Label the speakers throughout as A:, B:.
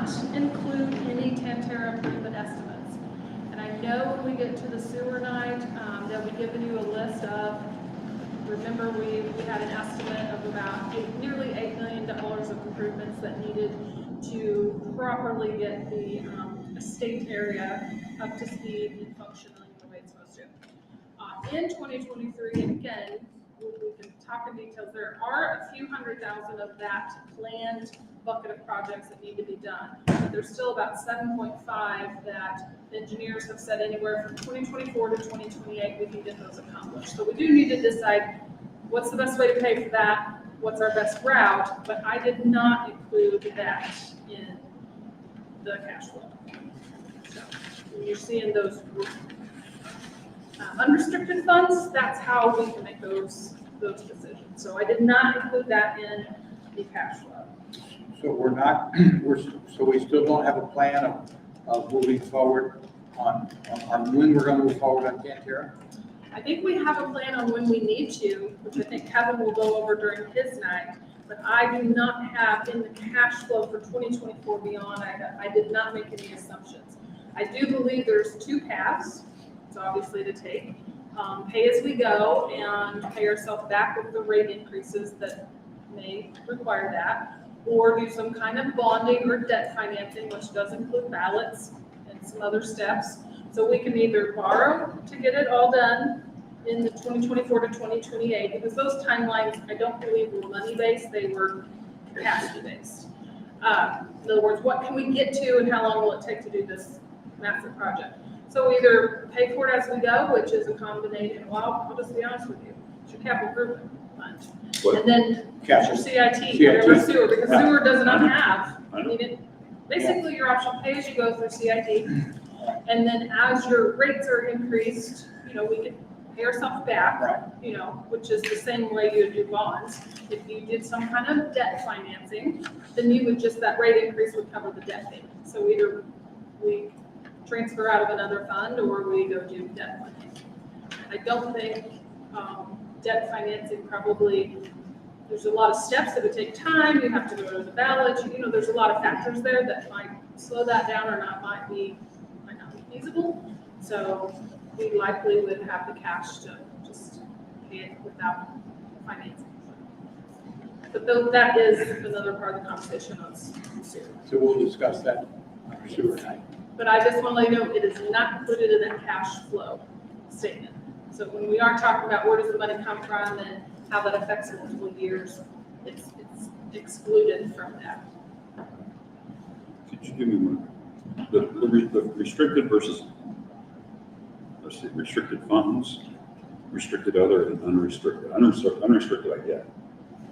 A: not include any Tantera improvement estimates. And I know when we get to the sewer night, they'll be giving you a list of, remember we had an estimate of about nearly $8 million of improvements that needed to properly get the estate area up to speed and functioning the way it's supposed to. In 2023, and again, we can talk in details, there are a few $100,000 of that planned bucket of projects that need to be done. But there's still about 7.5 that engineers have said anywhere from 2024 to 2028 we can get those accomplished. So we do need to decide what's the best way to pay for that, what's our best route, but I did not include that in the cash flow. So when you're seeing those unrestricted funds, that's how we can make those decisions. So I did not include that in the cash flow.
B: So so we still don't have a plan of moving forward on when we're going to move forward on Tantera?
A: I think we have a plan on when we need to, which I think Kevin will go over during his night, but I do not have in the cash flow for 2024 beyond, I did not make any assumptions. I do believe there's two paths, it's obviously to take, pay as we go and pay ourselves back with the rate increases that may require that, or do some kind of bonding or debt financing, which does include ballots and some other steps. So we can either borrow to get it all done in the 2024 to 2028, because those timelines, I don't believe were money-based, they were capacity-based. In other words, what can we get to and how long will it take to do this massive project? So either pay for it as we go, which is a combination, well, I'll just be honest with you, it's your capital improvement fund.
C: What?
A: And then
B: Cash.
A: your CIT, whatever sewer, because sewer does not have, basically your option pay as you go through CIT. And then as your rates are increased, we can pay ourselves back, which is the same way you do bonds. If you did some kind of debt financing, then you would that rate increase would cover the debt payment. So either we transfer out of another fund or we go do debt financing. I don't think debt financing probably, there's a lot of steps that would take time. You have to go to the ballot. There's a lot of factors there that might slow that down or might not be feasible. So we likely would have the cash to just pay it without financing. But that is another part of the conversation on sewer.
B: So we'll discuss that on sewer night.
A: But I just want to let you know, it is not included in that cash flow statement. So when we are talking about where does the money come from and how that affects multiple years, it's excluded from that.
C: Could you give me one? The restricted versus, let's see, restricted funds, restricted other, and unrestricted. Unrestricted I get,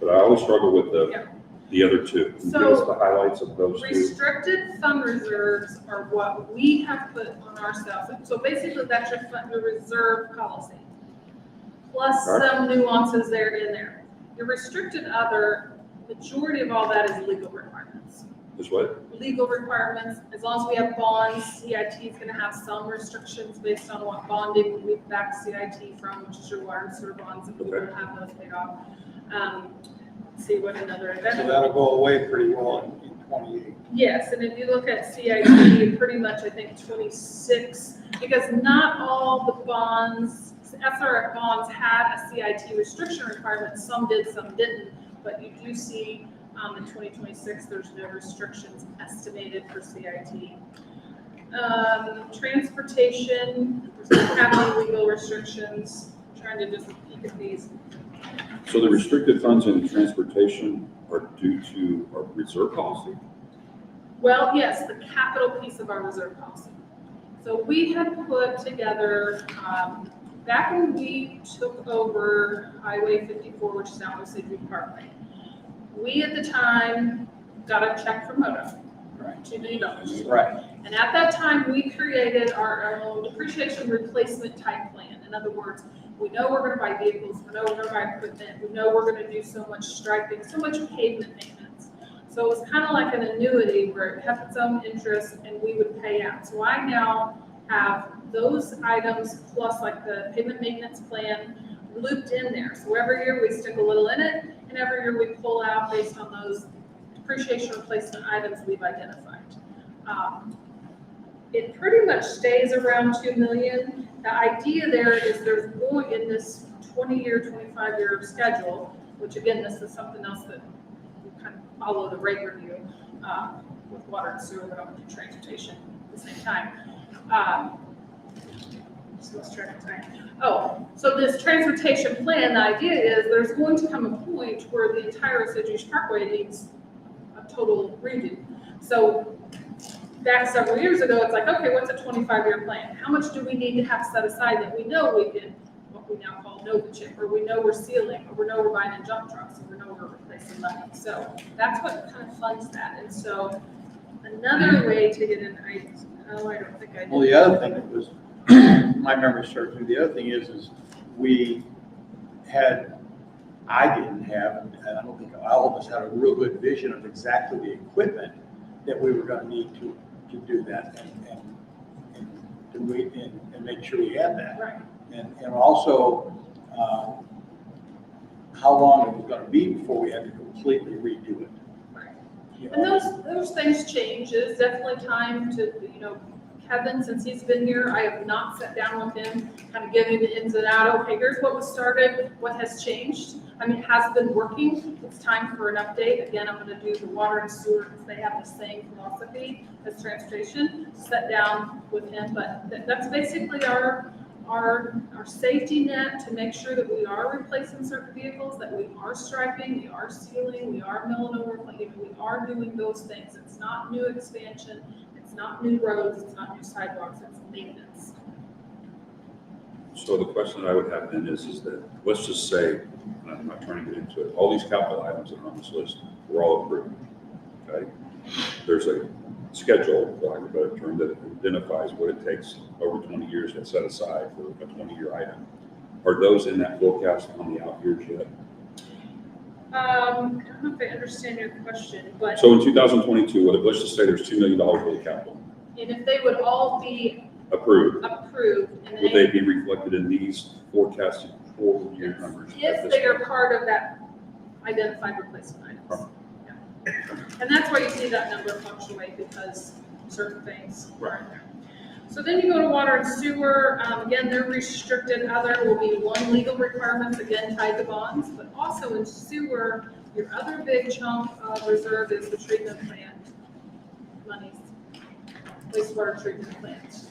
C: but I always struggle with the other two. Can you give us the highlights of those two?
A: Restricted fund reserves are what we have put on ourselves. So basically that's your reserve policy, plus some nuances there in there. Your restricted other, majority of all that is legal requirements.
C: Is what?
A: Legal requirements. As long as we have bonds, CIT is going to have some restrictions based on what bonding we back CIT from, which is your water and sewer bonds, and we will have those paid off. Let's see what another event.
B: So that'll go away pretty well in 28.
A: Yes, and if you look at CIT, pretty much I think 26, because not all the bonds, SRF bonds had a CIT restriction requirement. Some did, some didn't, but you do see in 2026, there's no restrictions estimated for CIT. Transportation, there's not any legal restrictions. I'm trying to just peek at these.
C: So the restricted funds in transportation are due to our reserve policy?
A: Well, yes, the capital piece of our reserve policy. So we had put together, back when we took over Highway 54, which is now Osage Parkway, we at the time got a check from MoDOT, $2 million.
B: Right.
A: And at that time, we created our own depreciation replacement type plan. In other words, we know we're going to buy vehicles, we know we're going to buy equipment, we know we're going to do so much striping, so much pavement maintenance. So it was kind of like an annuity where it had its own interest and we would pay out. So I now have those items plus like the pavement maintenance plan looped in there. So every year we stick a little in it, and every year we pull out based on those depreciation replacement items we've identified. It pretty much stays around 2 million. The idea there is there's going in this 20-year, 25-year schedule, which again, this is something else that we kind of follow the rate review with water and sewer, but I'm do transportation at the same time. So let's track of time. Oh, so this transportation plan, the idea is there's going to come a point where the entire Osage Parkway needs a total redo. So back several years ago, it's like, okay, what's a 25-year plan? How much do we need to have set aside that we know we can, what we now call Nova chip, or we know we're sealing, or we know we're buying in jump trucks, or we know we're replacing money. So that's what kind of funds that. And so another way to get an idea, oh, I don't think I did.
B: Well, the other thing that was, my memory serves me, the other thing is we had, I didn't have, and I don't think all of us had a real good vision of exactly the equipment that we were gonna need to do that and make sure we had that.
A: Right.
B: And also, how long it was gonna be before we had to completely redo it.
A: Right.
B: You
A: And
B: know?
A: those things change. It's definitely time to, Kevin, since he's been here, I have not sat down with him, kind of giving the ins and outs. Okay, here's what was started, what has changed. I mean, it has been working. It's time for an update. Again, I'm going to do the water and sewer because they have the same philosophy as transportation. Sit down with him, but that's basically our safety net to make sure that we are replacing certain vehicles, that we are striping, we are sealing, we are milling over, we are doing those things. It's not new expansion. It's not new roads, it's not new sidewalks, it's maintenance.
C: So the question I would have then is that, let's just say, and I'm not trying to get into it, all these capital items that are on this list were all approved, okay? There's a schedule, for lack of a better term, that identifies what it takes over 20 years to set aside for a 20-year item. Are those in that forecast on the out years yet?
A: I don't know if I understand your question, but.
C: So in 2022, let's just say there's $2 million worth of capital
A: And if they would all be
C: approved,
A: and
C: would they be reflected in these forecasted 4-year numbers?
A: if they are part of that identified replacement items. Yeah. And that's why you see that number fluctuate because certain things aren't there. So then you go to water and sewer. Again, they're restricted. Other will be one legal requirements, again tied to bonds, but also in sewer, your other big chunk of reserve is the treatment plant monies, wastewater treatment plant.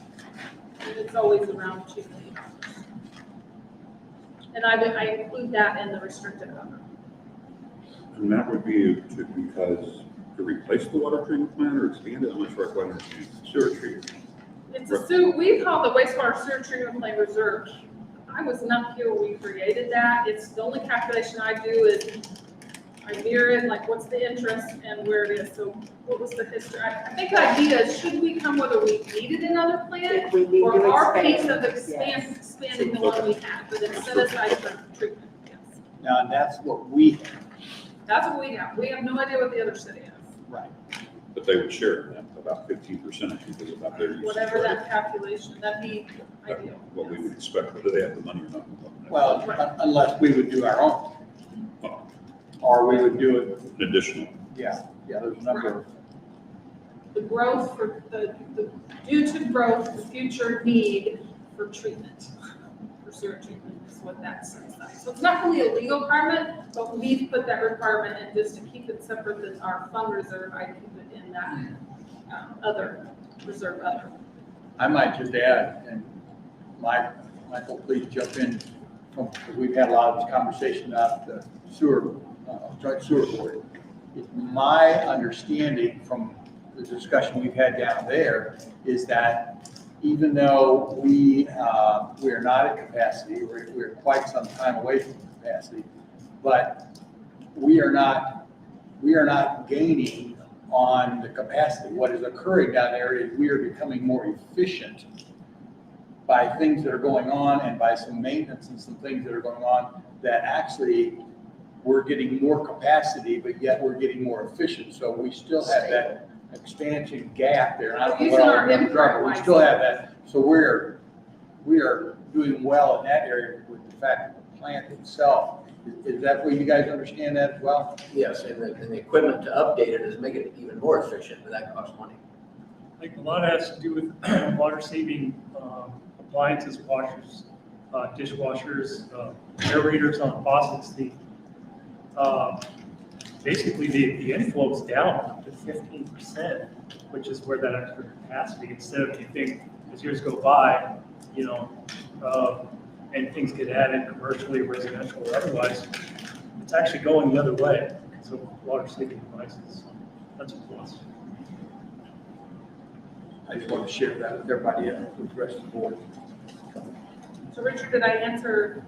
A: And it's always around $2 million. And I include that in the restricted other.
C: And that would be because to replace the water treatment plant or expand it? I'm not sure I quite understand. Sewer treatment.
A: It's a sewer, we call the wastewater sewer treatment plant reserve. I was not here when we created that. It's the only calculation I do is I mirror it, like what's the interest and where it is. So what was the history? I think the idea is, should we come whether we needed another plant or our piece of expanding the one we had, but it's set aside for treatment, yes.
B: Now, and that's what we have.
A: That's what we have. We have no idea what the other city has.
B: Right.
C: But they would share that, about 15%, I think, is about their use.
A: Whatever that calculation, that'd be ideal.
C: What we would expect, whether they have the money or not.
B: Well, unless we would do our own, or we would do it,
C: An additional.
B: yeah, there's a number of.
A: The growth for due to growth, the future need for treatment, for sewer treatment is what that sets aside. So it's not really a legal requirement, but we need to put that requirement in just to keep it separate than our fund reserve. I keep it in that other reserve other.
B: I might just add, and Michael, please jump in, because we've had a lot of this conversation about the sewer, joint sewer board. It's my understanding from the discussion we've had down there is that even though we are not at capacity, we're quite some time away from capacity, but we are not gaining on the capacity. What is occurring down there is we are becoming more efficient by things that are going on and by some maintenance and some things that are going on that actually we're getting more capacity, but yet we're getting more efficient. So we still have that expansion gap there. And I don't know what all the numbers are, but we still have that. So we are doing well in that area with the fact that the plant itself. Is that what you guys understand that as well?
D: Yes, and the equipment to update it is making it even more efficient, but that costs money. Like a lot has to do with water saving appliances, washers, dishwashers, aerators on faucets. Basically the inflow is down to 15%, which is where that extra capacity, instead of, you think, as years go by, you know, and things get added commercially, residential, or otherwise, it's actually going the other way. So water saving devices, that's a plus.
B: I just want to share that with everybody else, with the rest of the board.
A: So Richard, did I answer?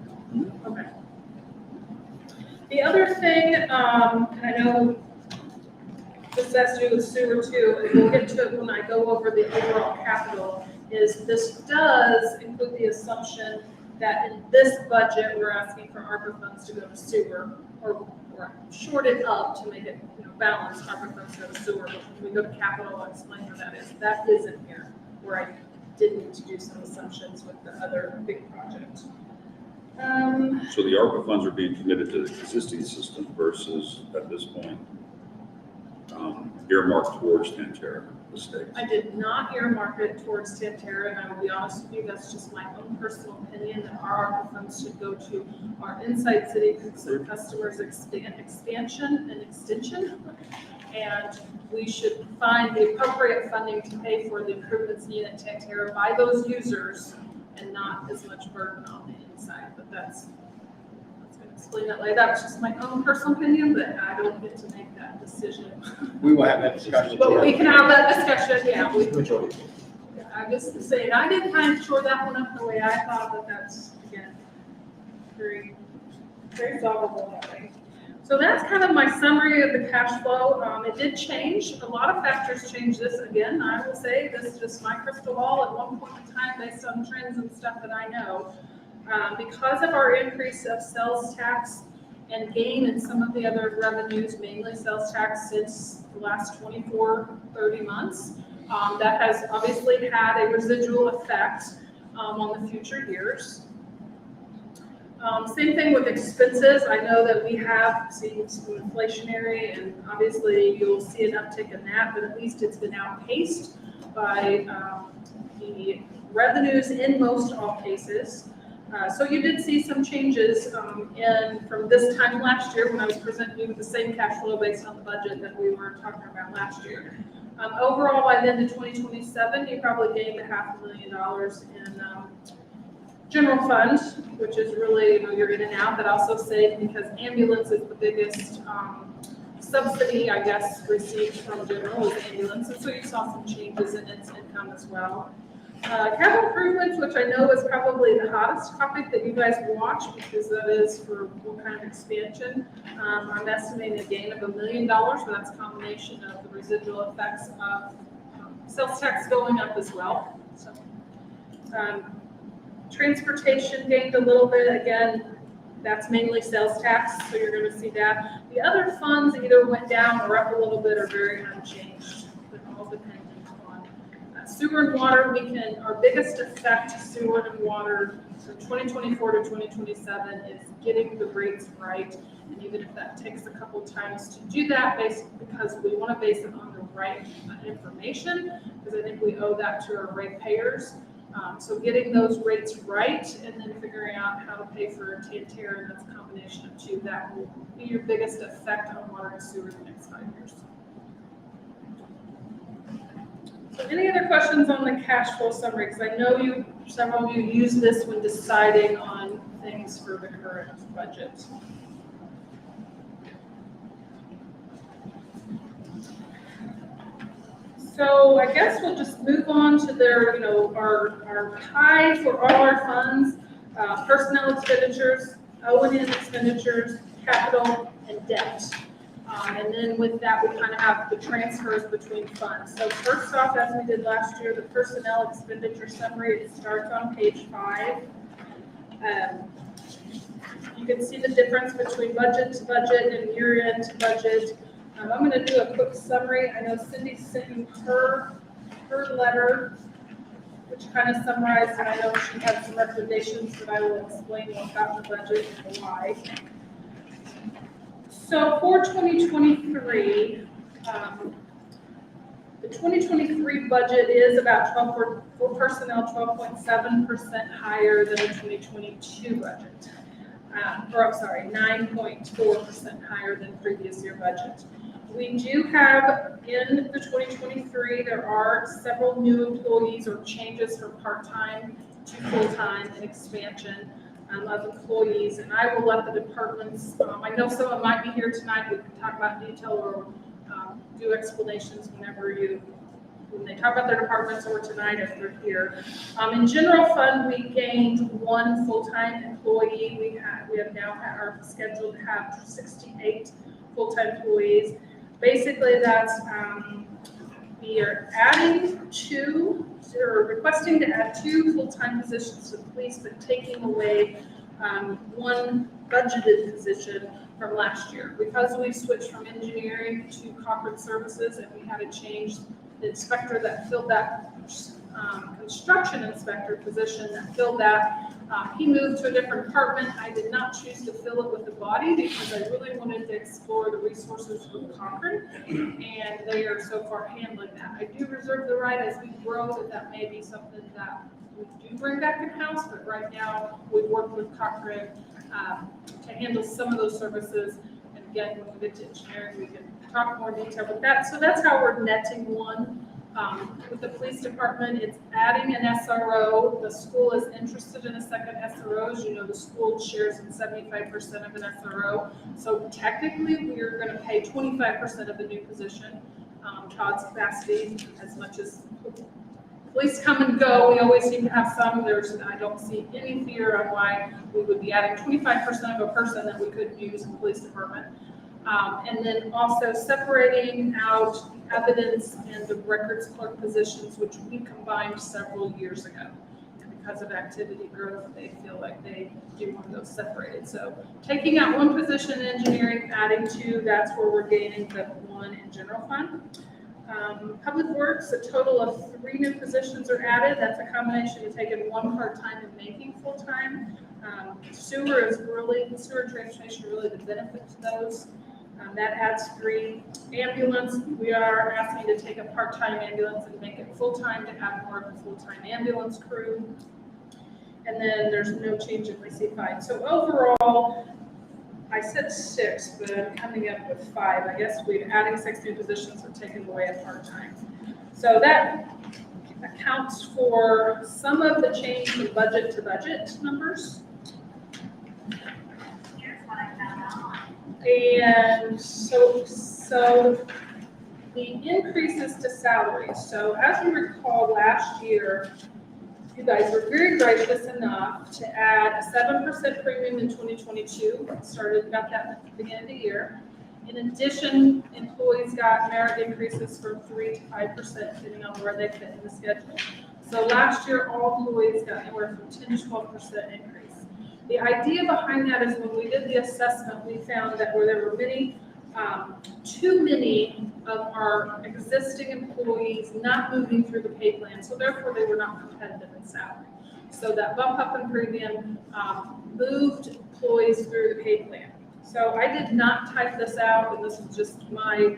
A: Okay. The other thing, and I know this has to do with sewer too, and we'll get to it when I go over the overall capital, is this does include the assumption that in this budget, we're asking for ARPA funds to go to sewer, or short it up to make it, you know, balanced. ARPA funds go to sewer, but when we go to capital, I'll explain what that is. That isn't here, where I did need to do some assumptions with the other big project.
C: So the ARPA funds are being committed to the existing system versus, at this point, earmarked towards Tantera Estates.
A: I did not earmark it towards Tantera, and I will be honest with you, that's just my own personal opinion, that our ARPA funds should go to our inside city customers expansion and extension. And we should find the appropriate funding to pay for the improvements needed at Tantera by those users and not as much burden on the inside. But that's going to explain that later. That's just my own personal opinion, but I don't get to make that decision.
B: We will have that discussion.
A: But we can have that discussion, yeah. I'm just saying, I did kind of shore that one up the way I thought, but that's, again, very, very solvable that way. So that's kind of my summary of the cash flow. It did change. A lot of factors changed this. Again, I will say this is just my crystal ball at one point in time based on trends and stuff that I know. Because of our increase of sales tax and gain in some of the other revenues, mainly sales tax since the last 24, 30 months, that has obviously had a residual effect on the future years. Same thing with expenses. I know that we have seen some inflationary, and obviously you'll see an uptick in that, but at least it's been outpaced by the revenues in most all cases. So you did see some changes from this time last year when I was presenting you with the same cash flow based on the budget that we were talking about last year. Overall, by the end of 2027, you probably gained $500,000 in general fund, which is really, you know, you're in and out, but also saved because ambulance is the biggest subsidy, I guess, received from general is ambulance. And so you saw some changes in its income as well. Capital improvements, which I know is probably the hottest topic that you guys watch because that is for what kind of expansion. I'm estimating a gain of $1 million, but that's a combination of the residual effects of sales tax going up as well. So, transportation gained a little bit. Again, that's mainly sales tax, so you're going to see that. The other funds either went down or up a little bit or very unchanged, but all dependent on sewer and water. Our biggest effect to sewer and water from 2024 to 2027 is getting the rates right. And even if that takes a couple times to do that, because we want to base it on the right information, because I think we owe that to our ratepayers. So getting those rates right and then figuring out how to pay for Tantera, and that's a combination of two, that will be your biggest effect on water and sewer in the next 5 years. So any other questions on the cash flow summary? Because I know several of you use this when deciding on things for the current budget. So I guess we'll just move on to our tie for all our funds, personnel expenditures, O&M expenditures, capital, and debt. And then with that, we kind of have the transfers between funds. So first off, as we did last year, the personnel expenditure summary, it starts on page 5. You can see the difference between budget to budget and year-end to budget. I'm going to do a quick summary. I know Cindy sent you her letter, which kind of summarized, and I know she had some recommendations, but I will explain what got the budget and why. So for 2023, The 2023 budget is about 12 for personnel, 12.7% higher than the 2022 budget. Or I'm sorry, 9.4% higher than previous year budget. We do have in the 2023, there are several new employees or changes from part-time to full-time and expansion of employees. And I will let the departments, I know someone might be here tonight, we can talk about detail or do explanations when they talk about their departments or tonight if they're here. In general fund, we gained one full-time employee. We have now are scheduled to have 68 full-time employees. Basically, that's we are requesting to add 2 full-time positions to the police, but taking away one budgeted position from last year. Because we switched from engineering to corporate services and we had to change the inspector that filled that construction inspector position that filled that. He moved to a different department. I did not choose to fill it with the body because I really wanted to explore the resources with Cochrane, and they are so far handling that. I do reserve the right as we grow that may be something that we do bring back in-house, but right now we've worked with Cochrane to handle some of those services. And again, when we get to engineering, we can talk more detail with that. So that's how we're netting one. With the police department, it's adding an SRO. The school is interested in a second SRO. As you know, the school shares in 75% of an SRO. So technically, we are going to pay 25% of the new position. Todd's capacity, as much as police come and go, we always seem to have some. I don't see any fear on why we would be adding 25% of a person that we could use in the police department. And then also separating out evidence and the records clerk positions, which we combined several years ago. And because of activity growth, they feel like they do want those separated. So taking out one position in engineering, adding 2, that's where we're gaining the 1 in general fund. Public Works, a total of 3 new positions are added. That's a combination of taking 1 part-time and making full-time. Sewer transportation really the benefit to those. That adds 3. Ambulance, we are asking to take a part-time ambulance and make it full-time to add more of a full-time ambulance crew. And then there's no change in receipt-fied. So overall, I said 6, but I'm coming up with 5. I guess we're adding 6 new positions or taking away a part-time. So that accounts for some of the change from budget to budget numbers. And so the increases to salaries. So as you recall, last year, you guys were very gracious enough to add a 7% premium in 2022. Started about that at the beginning of the year. In addition, employees got merit increases from 3 to 5%, depending on where they fit in the schedule. So last year, all employees got anywhere from 10 to 12% increase. The idea behind that is when we did the assessment, we found that where there were too many of our existing employees not moving through the pay plan, so therefore they were not competitive in salary. So that bump up in premium moved employees through the pay plan. So I did not type this out, and this is just my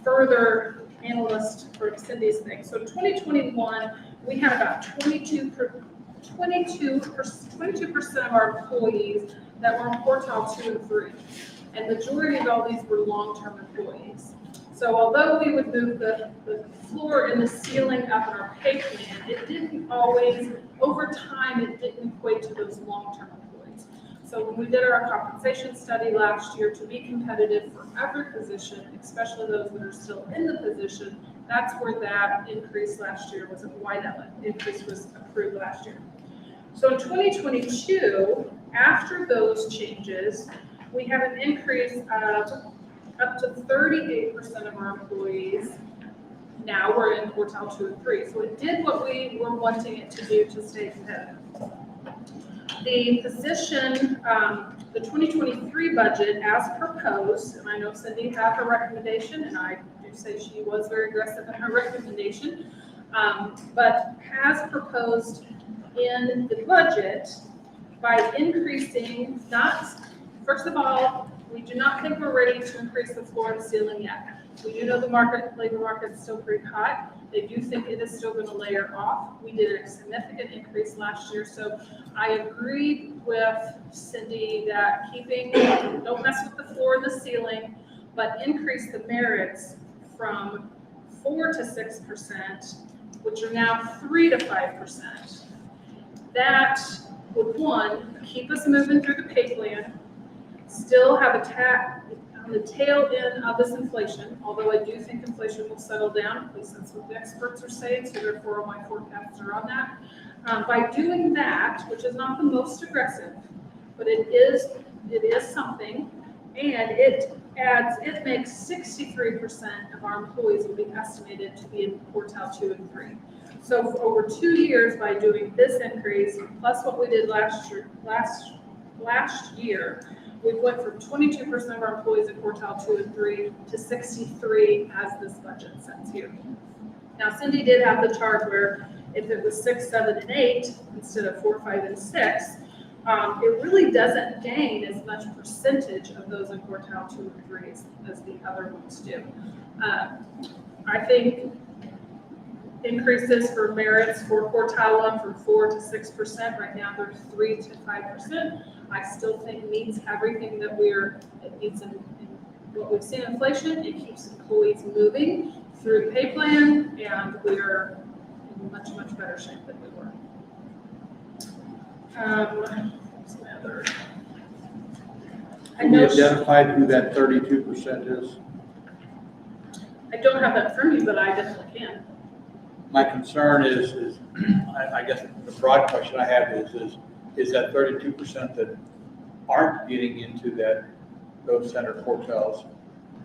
A: further analyst for Cindy's thing. So 2021, we had about 22% of our employees that were in quartile 2 and 3. And majority of all these were long-term employees. So although we would move the floor and the ceiling up in our pay plan, it didn't always, over time, it didn't equate to those long-term employees. So when we did our compensation study last year to be competitive for every position, especially those that are still in the position, that's where that increase last year was, why that increase was approved last year. So in 2022, after those changes, we have an increase of up to 38% of our employees. Now we're in quartile 2 and 3. So it did what we were wanting it to do to stay competitive. The position, the 2023 budget as proposed, and I know Cindy had her recommendation, and I do say she was very aggressive in her recommendation, but as proposed in the budget by increasing, first of all, We do not think we're ready to increase the floor and ceiling yet. We do know the labor market's still pretty hot. They do think it is still gonna layer off. We did a significant increase last year, so I agreed with Cindy that don't mess with the floor and the ceiling, but increase the merits from 4 to 6%, which are now 3 to 5%. That would, one, keep us moving through the pay plan, still have a tap on the tail end of this inflation, although I do think inflation will settle down, at least that's what the experts are saying, so therefore my forecasts are on that. By doing that, which is not the most aggressive, but it is something, and it makes 63% of our employees will be estimated to be in quartile 2 and 3. So for over 2 years, by doing this increase, plus what we did last year, we went from 22% of our employees in quartile 2 and 3 to 63 as this budget says here. Now, Cindy did have the chart where if it was 6, 7, and 8 instead of 4, 5, and 6, it really doesn't gain as much percentage of those in quartile 2 and 3 as the other ones do. I think increases for merits for quartile 1 from 4 to 6%. Right now, they're 3 to 5%. I still think meets everything that it meets in what we've seen in inflation. It keeps employees moving through the pay plan, and we're in much, much better shape than we were. What's my other?
B: Have we identified who that 32% is?
A: I don't have that from you, but I definitely can.
B: My concern is I guess the broad question I have is that 32% that aren't getting into those center quartiles,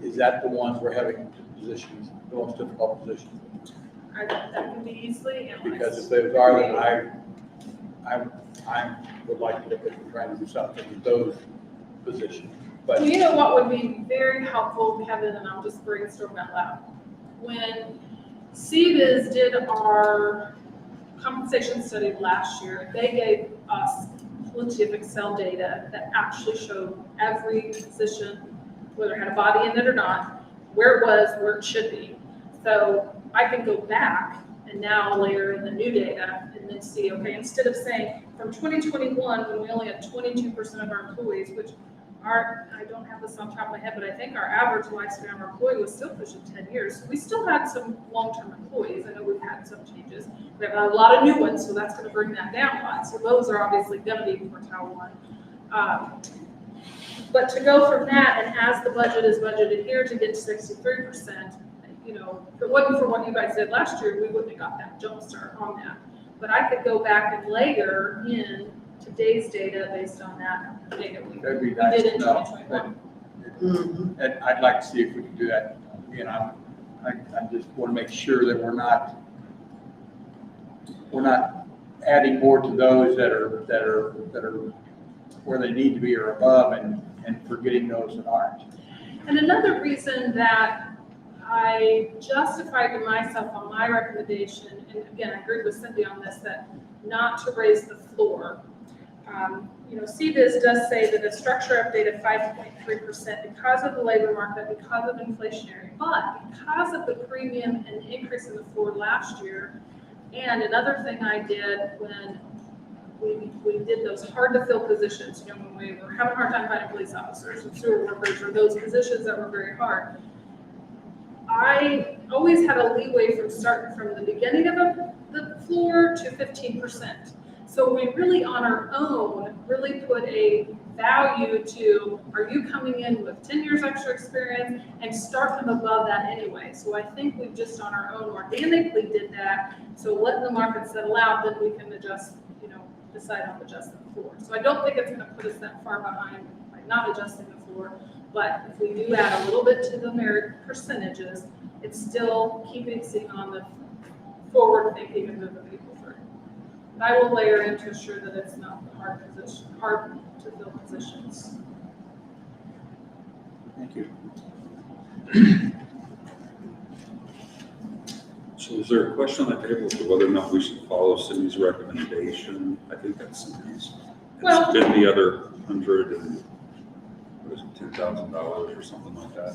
B: is that the ones we're having positions, the most difficult positions?
A: I think that can be easily analyzed.
B: Because if those are, then I would like to look at trying to do something with those positions. But
A: you know what would be very helpful, Kevin, and I'll just brainstorm out loud. When CVIS did our compensation study last year, they gave us plenty of Excel data that actually showed every position, whether it had a body in it or not, where it was, where it should be. So I can go back and now layer in the new data and then see, okay, instead of saying from 2021, when we only had 22% of our employees, which I don't have this on top of my head, but I think our average lifespan of our employee was still pushing 10 years. So we still had some long-term employees. I know we've had some changes. We have a lot of new ones, so that's going to bring that down a lot. So those are obviously going to be quartile 1. But to go from that, and as the budget is budgeted here to get to 63%, you know, if it wasn't for what you guys did last year, we wouldn't have got that jump start on that. But I could go back and layer in today's data based on that data we did in 2021.
B: And I'd like to see if we can do that. Again, I just want to make sure that we're not adding more to those that are where they need to be or above, and forgetting those that aren't.
A: And another reason that I justified to myself on my recommendation, and again, I agreed with Cindy on this, that not to raise the floor. You know, CVIS does say that a structure update of 5.3% because of the labor market, because of inflationary, but because of the premium and increase in the floor last year. And another thing I did when we did those hard to fill positions, you know, when we were having a hard time finding police officers and sewer workers, or those positions that were very hard, I always had a leeway from starting from the beginning of the floor to 15%. So we really on our own really put a value to, are you coming in with 10 years extra experience, and start them above that anyway. So I think we've just on our own organically did that. So letting the market settle out, then we can adjust, you know, decide on adjusting the floor. So I don't think it's going to put us that far behind by not adjusting the floor. But if we do add a little bit to the merit percentages, it's still keeping on the forward thinking and moving people through. I will layer in to ensure that it's not hard to fill positions.
B: Thank you.
C: So is there a question on the table as to whether or not we should follow Cindy's recommendation? I think that's Cindy's.
A: Well,
C: Did the other 100 and what is it, $10,000 or something like that?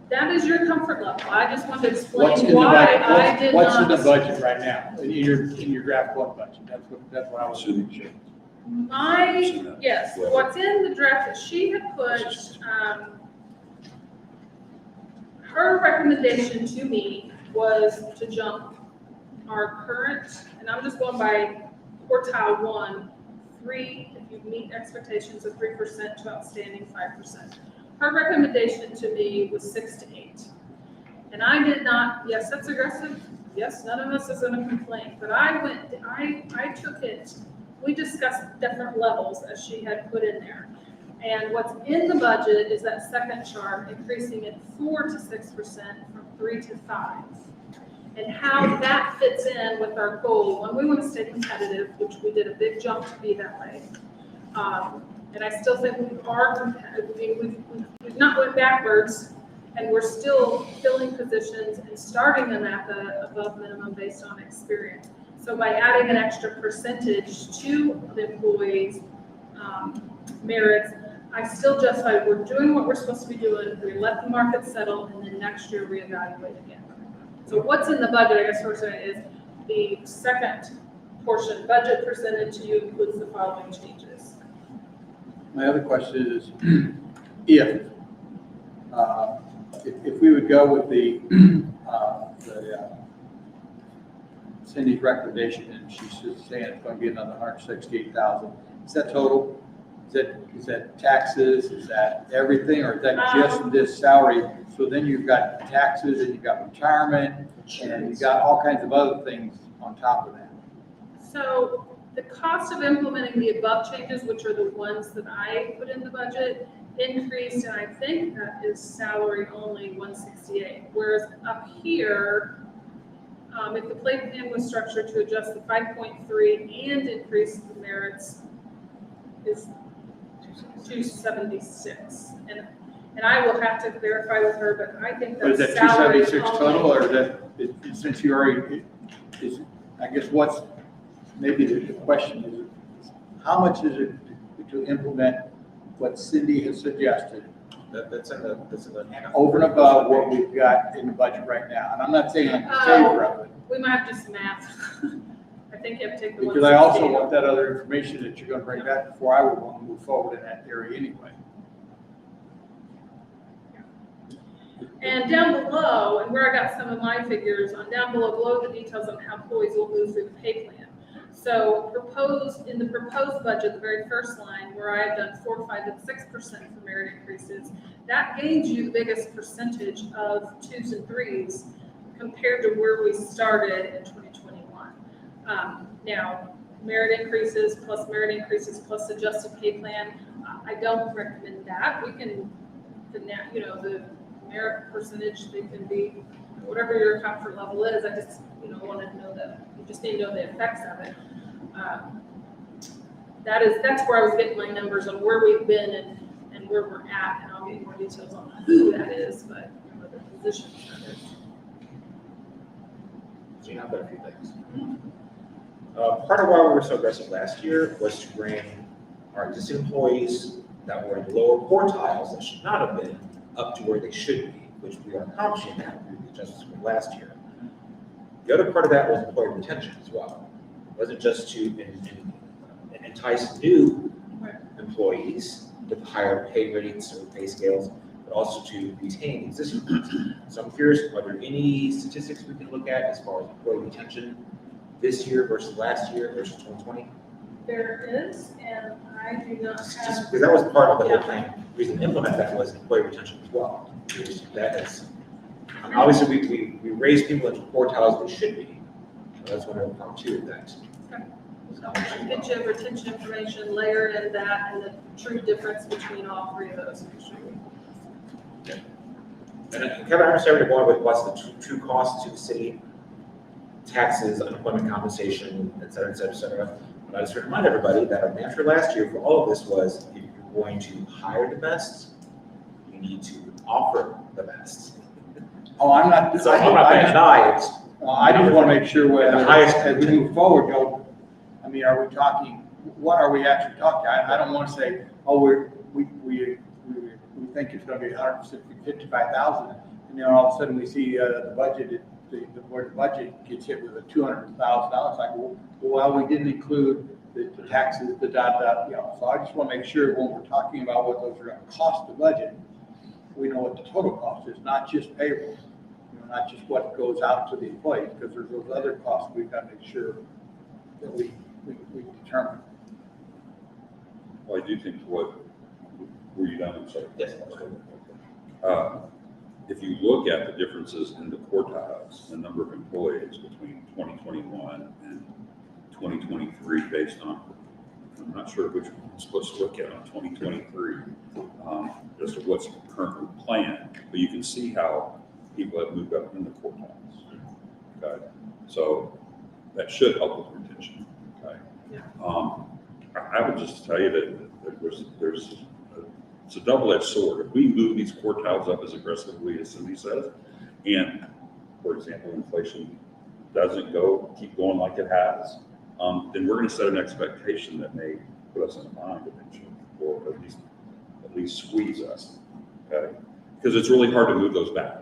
A: That is your comfort level. I just wanted to
B: What's in
A: explain
B: the
A: why
B: budget?
A: I did
B: What's
A: not.
B: in the budget right now, in your draft one budget? That's what I was
C: Shouldn't
B: sure.
A: Yes, what's in the draft that she had put, her recommendation to me was to jump our current, and I'm just going by quartile 1, 3, if you meet expectations of 3% to outstanding 5%. Her recommendation to me was 6 to 8. And I did not, yes, that's aggressive. Yes, none of us is gonna complain, but I took it, we discussed different levels as she had put in there. And what's in the budget is that second chart, increasing it 4 to 6% from 3 to 5. And how that fits in with our goal, when we want to stay competitive, which we did a big jump to be that way. And I still think we are competitive. I mean, we've not went backwards, and we're still filling positions and starting them at the above minimum based on experience. So by adding an extra percentage to the employees' merits, I still justify we're doing what we're supposed to be doing. We let the market settle, and then next year reevaluate again. So what's in the budget, I guess first is the second portion, budget presented to you includes the following changes.
B: My other question is, if we would go with the Cindy's recommendation, and she's just saying it's going to be another 168,000, is that total? Is that taxes? Is that everything, or is that just this salary? So then you've got taxes, and you've got retirement, and you've got all kinds of other things on top of that.
A: So the cost of implementing the above changes, which are the ones that I put in the budget, increased, and I think that is salary only 168. Whereas up here, if the pay plan was structured to adjust the 5.3 and increase the merits, is 276. And I will have to verify with her, but I think
B: But is
A: that's
B: that
A: salary
B: 276 total, or is that, since you already, I guess maybe the question is, how much is it to implement what Cindy has suggested
E: That's in the handout.
B: over and above what we've got in the budget right now? And I'm not saying I'm in favor of it,
A: we might have to do some math. I think you have to take the
B: because I also
A: 168.
B: want that other information that you're gonna bring back before I would want to move forward in that area anyway.
A: And down below, and where I got some of my figures on down below the details on how employees will move through the pay plan. So in the proposed budget, the very first line where I have done 4, 5, and 6% for merit increases, that gains you the biggest percentage of 2s and 3s compared to where we started in 2021. Now, merit increases plus adjusted pay plan, I don't recommend that. We can, the merit percentage, they can be whatever your comfort level is. I just, wanted to know that you just need to know the effects of it. That's where I was getting my numbers on where we've been and where we're at, and I'll get more details on who that is, but the positions that is.
E: So you have got a few things. Part of why we were so aggressive last year was to bring our existing employees that were in the lower quartiles that should not have been up to where they should be, which we are accomplishing that through the adjustments from last year. The other part of that was employee retention as well. It wasn't just to entice new employees with higher pay rates or pay scales, but also to retain existing ones. So I'm curious, are there any statistics we can look at as far as employee retention this year versus last year versus 2020?
A: There is, and I do not have.
E: Because that was part of the whole thing. The reason to implement that was employee retention as well. That is, obviously we raise people into quartiles they should be. So that's one of the part two of that.
A: So I can get you retention information, layer in that, and the true difference between all three of those.
E: And Kevin, I understand where you're going with what's the true cost to the city, taxes, unemployment compensation, et cetera, et cetera, et cetera. But I just want to remind everybody that our mantra last year for all of this was, if you're going to hire the best, you need to offer the best.
B: Oh, I'm not.
E: So I'm not saying deny it.
B: I just want to make sure
E: The highest-
B: as we move forward, are we talking, what are we actually talking? I don't want to say, oh, we think it's gonna be 155,000, and then all of a sudden we see, the budget, where the budget gets hit with a $200,000, like, well, we didn't include the taxes, the so I just wanna make sure when we're talking about what those are gonna cost the budget, we know what the total cost is, not just payroll, not just what goes out to the employees, because there's those other costs we've got to make sure that we determine.
C: Well, I do think were you done? I'm sorry.
E: Yes.
C: If you look at the differences in the quartiles, the number of employees between 2021 and 2023 based on, I'm not sure which one I'm supposed to look at on 2023, as to what's currently planned, but you can see how people have moved up in the quartiles. Okay, so that should help with retention. Okay,
A: Yeah.
C: I would just tell you that it's a double-edged sword. If we move these quartiles up as aggressively as Cindy says, and for example, inflation doesn't keep going like it has, then we're going to set an expectation that may put us in a bind eventually, or at least squeeze us. Okay, because it's really hard to move those back.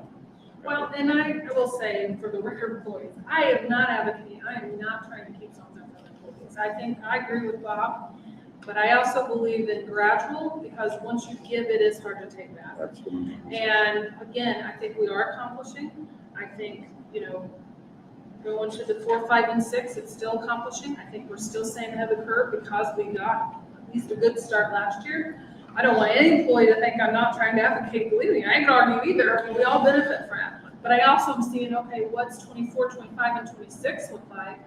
A: Well, and I will say, for the record employees, I am not advocating, I am not trying to keep something from employees. I think, I agree with Bob, but I also believe in gradual, because once you give, it is hard to take back.
C: Absolutely.
A: And again, I think we are accomplishing. I think, going to the 4, 5, and 6, it's still accomplishing. I think we're still staying ahead of the curve because we got at least a good start last year. I don't want any employee to think I'm not trying to advocate. Believe me, I ain't gonna argue either. I mean, we all benefit from it. But I also am seeing, okay, what's 24, 25, and 26 look like?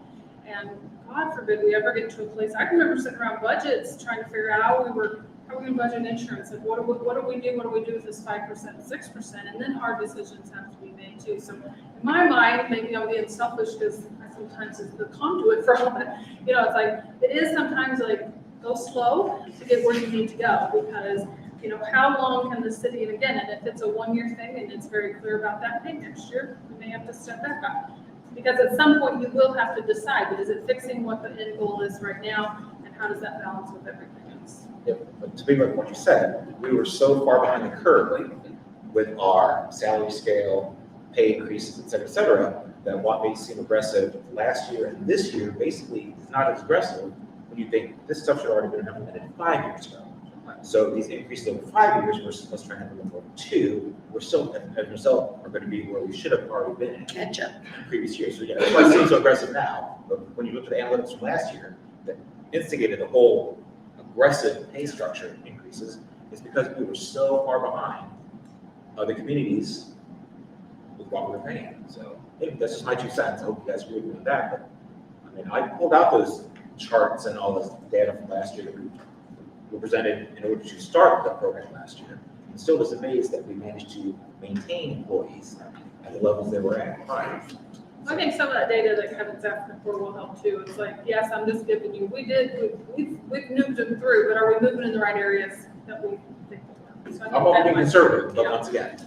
A: And God forbid we ever get to a place. I remember sitting around budgets trying to figure out how we gonna budget insurance, and what do we do with this 5%, 6%, and then hard decisions have to be made too. So in my mind, maybe I'm being selfish because I sometimes is the conduit for all that. It's like it is sometimes like go slow to get where you need to go, because how long can the city, and again, and if it's a 1-year thing and it's very clear about that, hey, next year we may have to step back up, because at some point you will have to decide, but is it fixing what the end goal is right now, and how does that balance with everything else?
E: Yep, but to piggyback on what you said, we were so far behind the curve with our salary scale, pay increases, et cetera, that what may seem aggressive last year and this year basically is not as aggressive when you think this stuff should already been implemented 5 years ago. So these increases over 5 years versus us trying to have them over 2, we're still, as a result, are going to be where we should have already been in
F: Catch up.
E: previous years. So yeah, that's why it seems so aggressive now. But when you look at the analytics from last year that instigated the whole aggressive pay structure increases, is because we were so far behind other communities with what we were paying. So hey, that's just my 2 cents. I hope you guys agree with that. But I mean, I pulled out those charts and all this data from last year that we were presented in order to start the program last year. And still was amazed that we managed to maintain employees at the levels they were at prior.
A: I think some of that data that Kevin's asking for will help too. It's like, yes, I'm just giving you, we've moved them through, but are we moving in the right areas that we think we are? So
E: I'm all being
A: might-
E: conservative, but
A: yeah.
E: once again,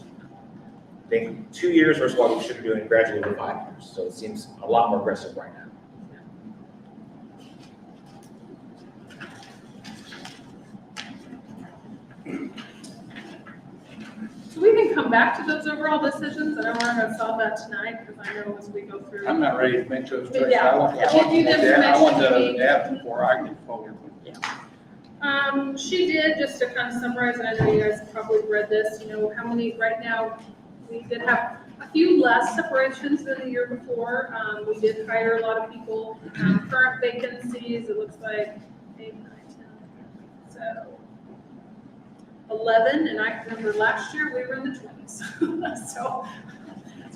E: I think 2 years versus what we should be doing gradually over 5 years. So it seems a lot more aggressive right now.
A: So we can come back to those overall decisions, and I want to solve that tonight, because I know as we go through.
B: I'm not ready to make those choices.
A: Yeah.
B: I want
A: Give you the information.
B: to have before I get forward.
A: She did, just to kind of summarize, and I know you guys probably read this, how many, right now, we did have a few less separations than the year before. We did hire a lot of people. Current vacancies, it looks like 8, 9, 10, so 11, and I remember last year we were in the 20s. So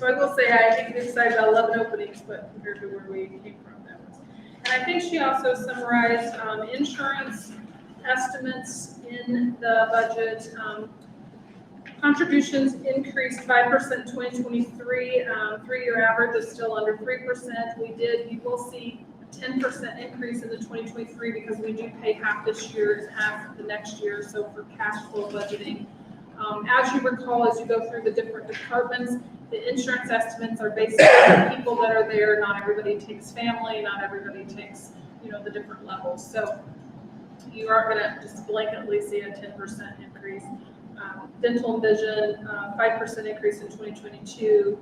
A: I will say I think we decided about 11 openings, but compared to where we came from, that was. And I think she also summarized insurance estimates in the budget. Contributions increased 5% in 2023. 3-year average is still under 3%. You will see a 10% increase in the 2023 because we do pay half this year and half the next year. So for cash flow budgeting, as you recall, as you go through the different departments, the insurance estimates are based on the people that are there. Not everybody takes family. Not everybody takes, the different levels. So you are gonna just blanketly see a 10% increase. Dental and vision, 5% increase in 2022.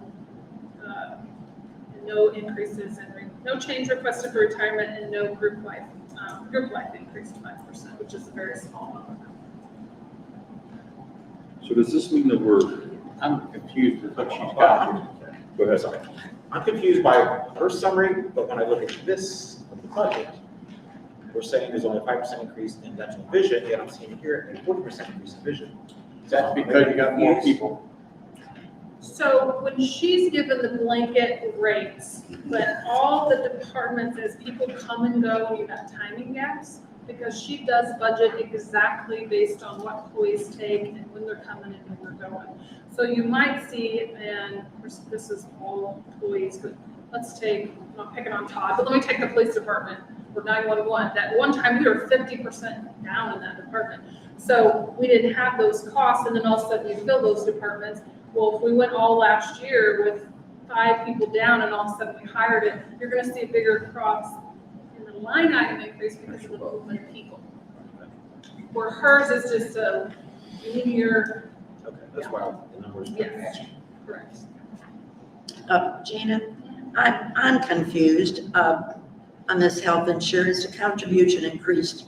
A: No increases no change requested for retirement, and no group life increased 5%, which is a very small number.
C: So does this mean that
B: I'm confused with what she's got here.
C: go ahead,
E: Sorry. I'm confused by her summary, but when I look at this, the budget, we're saying there's only a 5% increase in dental and vision, yet I'm seeing here a 40% increase in vision.
B: That's because you got more people.
A: So when she's given the blanket rates, but all the departments, as people come and go, you got timing gaps, because she does budget exactly based on what employees take and when they're coming and when they're going. So you might see, and this is all employees, but let's take, I'm not picking on Todd, but let me take the police department or 911. That one time we were 50% down in that department. So we didn't have those costs, and then all of a sudden you fill those departments. Well, if we went all last year with 5 people down and all of a sudden we hired it, you're gonna see a bigger cross in the line item increase because of the movement of people. Where hers is just a linear.
E: Okay, that's why the numbers are
A: Yes.
E: matching.
A: Correct.
F: Gina, I'm confused on this health insurance. The contribution increased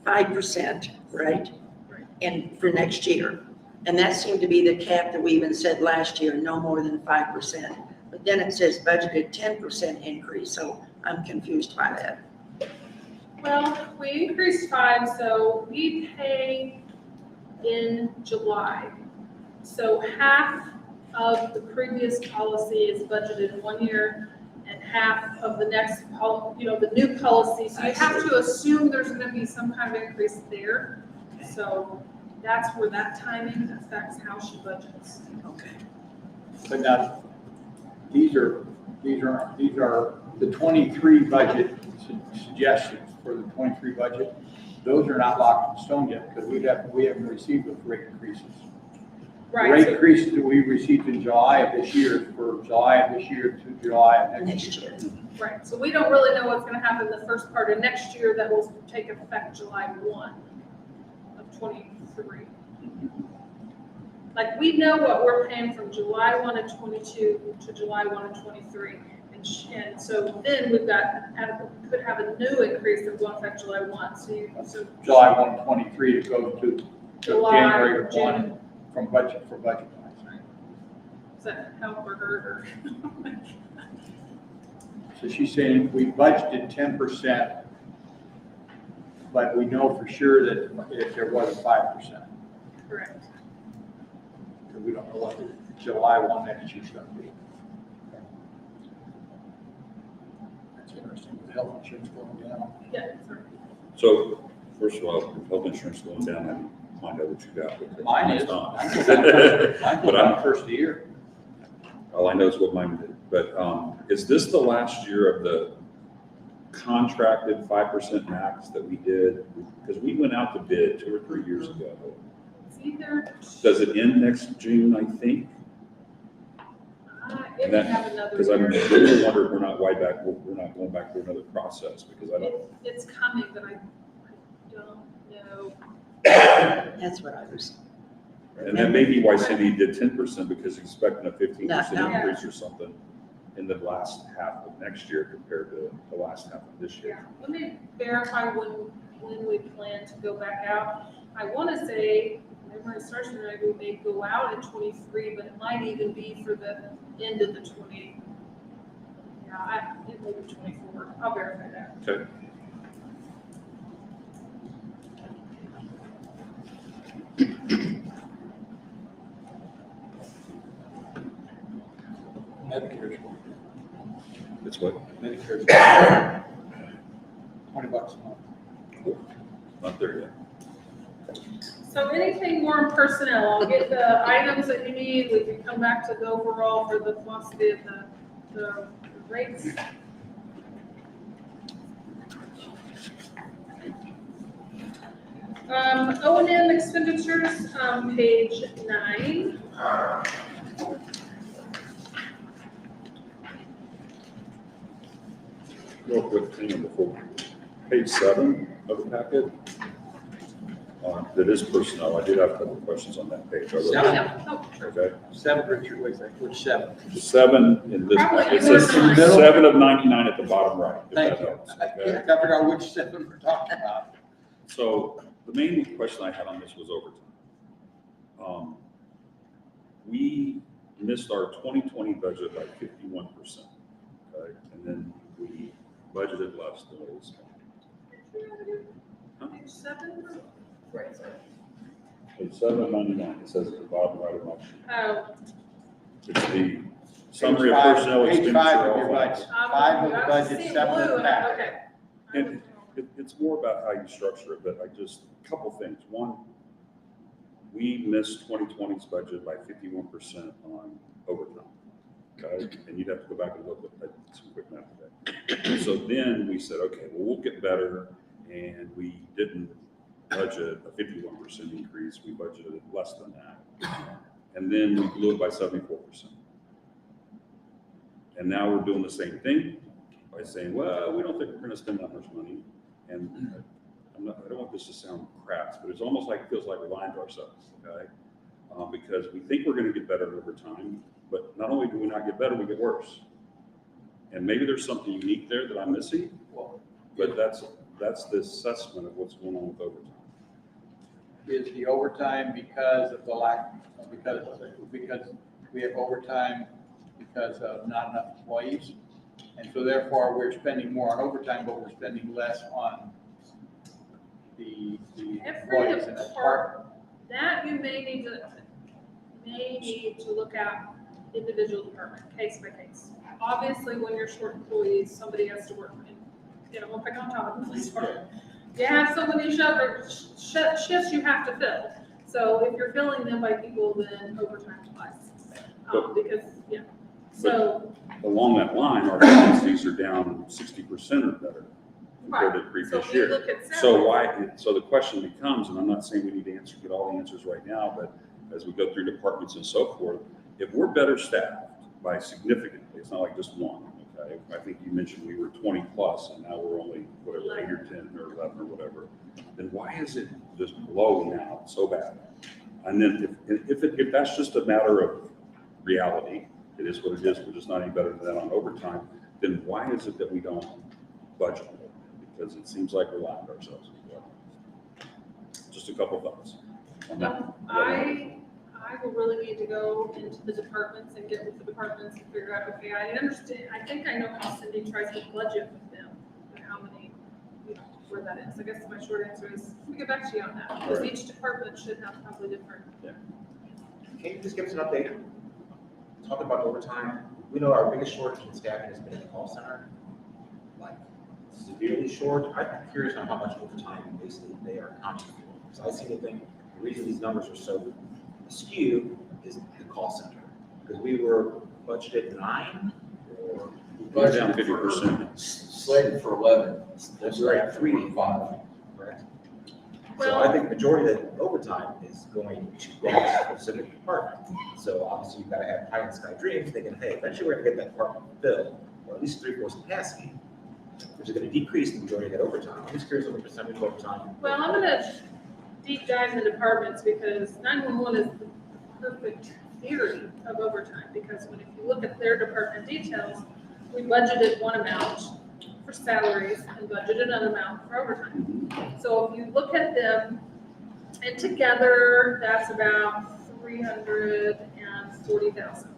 F: 5%, right?
A: Right.
F: And for next year. And that seemed to be the cap that we even said last year, no more than 5%. But then it says budgeted 10% increase, so I'm confused by that.
A: Well, we increased 5, so we pay in July. So half of the previous policy is budgeted 1 year, and half of the next, the new policy. So you have to assume there's gonna be some kind of increase there. So that's where that timing affects how she budgets.
F: Okay.
B: But now, these are the 23 budget suggestions for the 23 budget. Those are not locked in stone yet, because we haven't received those rate increases. The
A: Right.
B: rate
A: So-
B: increases that we received in July of this year, for July of this year to July of next year.
A: Right, so we don't really know what's gonna happen the first part of next year. That will take effect July 1 of 23. Like, we know what we're paying from July 1 of 22 to July 1 of 23. And so then we've got, could have a new increase that will affect July 1. So
B: July 1, 23 to go to
A: July,
B: January 1
A: June.
B: from budget for budget.
A: Does that help or hurt or?
B: So she's saying we budgeted 10%, but we know for sure that if there was a 5%,
A: Correct.
B: because we don't know what the July 1 next year's going to be. That's interesting, with health insurance going down.
A: Yeah, sorry.
C: So, first of all, with health insurance going down, I find out what you got. with it.
B: Mine
C: It's
B: is,
C: not.
B: mine goes down
C: But
B: the first of the year.
C: all I know is what mine did. But is this the last year of the contracted 5% max that we did? Because we went out to bid 2 or 3 years ago.
A: It's either,
C: Does it end next June, I think?
A: if we have another
C: Because I'm
A: year.
C: really wondering, we're not going back through another process, because I don't.
A: It's coming, but I don't know.
F: That's what I was.
C: And that may be why Cindy did 10%, because he's expecting a 15%
F: No.
C: increase or something in the last half of next year compared to the last half of this
A: Yeah,
C: year.
A: let me verify when we plan to go back out. I want to say, memory serves me right, we may go out in 23, but it might even be for the end of the 20. Yeah, it may be 24. I'll verify that.
C: Okay.
B: Medicare's,
C: It's what?
B: Medicare's $20 a month.
C: Not there yet.
A: So anything more in personnel, I'll get the items that you need. We can come back to the overall for the philosophy of the rates. O&M expenditures, page 9.
C: Real quick thing before, page 7, of the packet. That is personnel. I did have a couple of questions on that page. Are those-
B: Seven.
A: Oh, sure.
C: Okay.
B: 7, Richard, wait a second, which 7?
C: The 7 in this
A: Probably
C: packet, it
A: yours
C: says
A: and mine.
C: 7 of 99 at the bottom right. if
B: Thank
C: that
B: you.
C: helps,
B: I
C: okay?
B: can't figure out which 7 we're talking about.
C: So the main question I had on this was overtime. We missed our 2020 budget by 51%, okay? And then we budgeted less than what was. Huh?
A: Page 7?
C: It's 799, it says at the bottom right of my sheet.
A: Oh.
C: It's the summary of
B: Page 5
C: personnel
B: Page 5
C: expenditure.
B: of your
C: all
B: budget.
C: funds.
B: 5 of the
A: I was
B: budget,
A: seeing
B: 7 of
A: blue
B: the
A: and
B: packet.
A: okay.
C: And it's more about how you structure it, but a couple things. One, we missed 2020's budget by 51% on overtime. Okay, and you'd have to go back and look at some quick math today. So then we said, okay, well, we'll get better, and we didn't budget a 51% increase. We budgeted less than that, and then we blew it by 74%. And now we're doing the same thing by saying, well, we don't think we're going to spend that much money, and I don't want this to sound crass, but it's almost like, it feels like we're lying to ourselves, okay? Because we think we're going to get better over time, but not only do we not get better, we get worse. And maybe there's something unique there that I'm missing, but that's the assessment of what's going on with overtime.
B: Is the overtime because of the lack, because we have overtime because of not enough employees? And so therefore, we're spending more on overtime, but we're spending less on the
A: Every
B: employees in the department.
A: That you may need to look at individual department, case by case. Obviously, when you're short employees, somebody has to work, we'll pick on top of the police department. You have so many shifts you have to fill. So if you're filling them by people, then overtime applies. Because, yeah, so.
C: Along that line, our vacancies are down 60% or better compared to the
A: So
C: previous
A: if you
C: year.
A: look at
C: So so the question becomes, and I'm not saying we need to get all the answers right now, but as we go through departments and so forth, if we're better staffed by significantly, it's not like just one, okay? I think you mentioned we were 20 plus and now we're only, whatever, 8 or 10 or 11 or whatever. Then why is it just low now so bad? And then if that's just a matter of reality, it is what it is, we're just not any better than that on overtime, then why is it that we don't budget more? Because it seems like we're lying to ourselves. Just a couple thoughts on that.
A: I will really need to go into the departments and get with the departments and figure out, okay, I understand, I think I know how Cindy tries to budget with them, and how many, where that is. I guess my short answer is, we'll get back to you on that, because each department should have probably different.
E: Can you just give us an update? Talk about overtime. We know our biggest shortage in staffing has been in the call center, like severely short. I'm curious on how much overtime basically they are accounting for. So I see the thing, the reason these numbers are so askew is the call center. Because we were budgeted 9 or
C: We're down 50%.
G: Slated for 11.
E: that's right, 3 to 5, correct? So I think the majority of the overtime is going to that specific department. So obviously you've got to have pie in the sky dreams thinking, hey, eventually we're gonna get that department filled, or at least 3/4 capacity, which is gonna decrease the majority of that overtime. I'm just curious on the percentage of overtime.
A: Well, I'm gonna deep dive in the departments, because 911 is the perfect theory of overtime, because if you look at their department details, we budgeted one amount for salaries and budgeted another amount for overtime. So if you look at them, and together, that's about 340,000.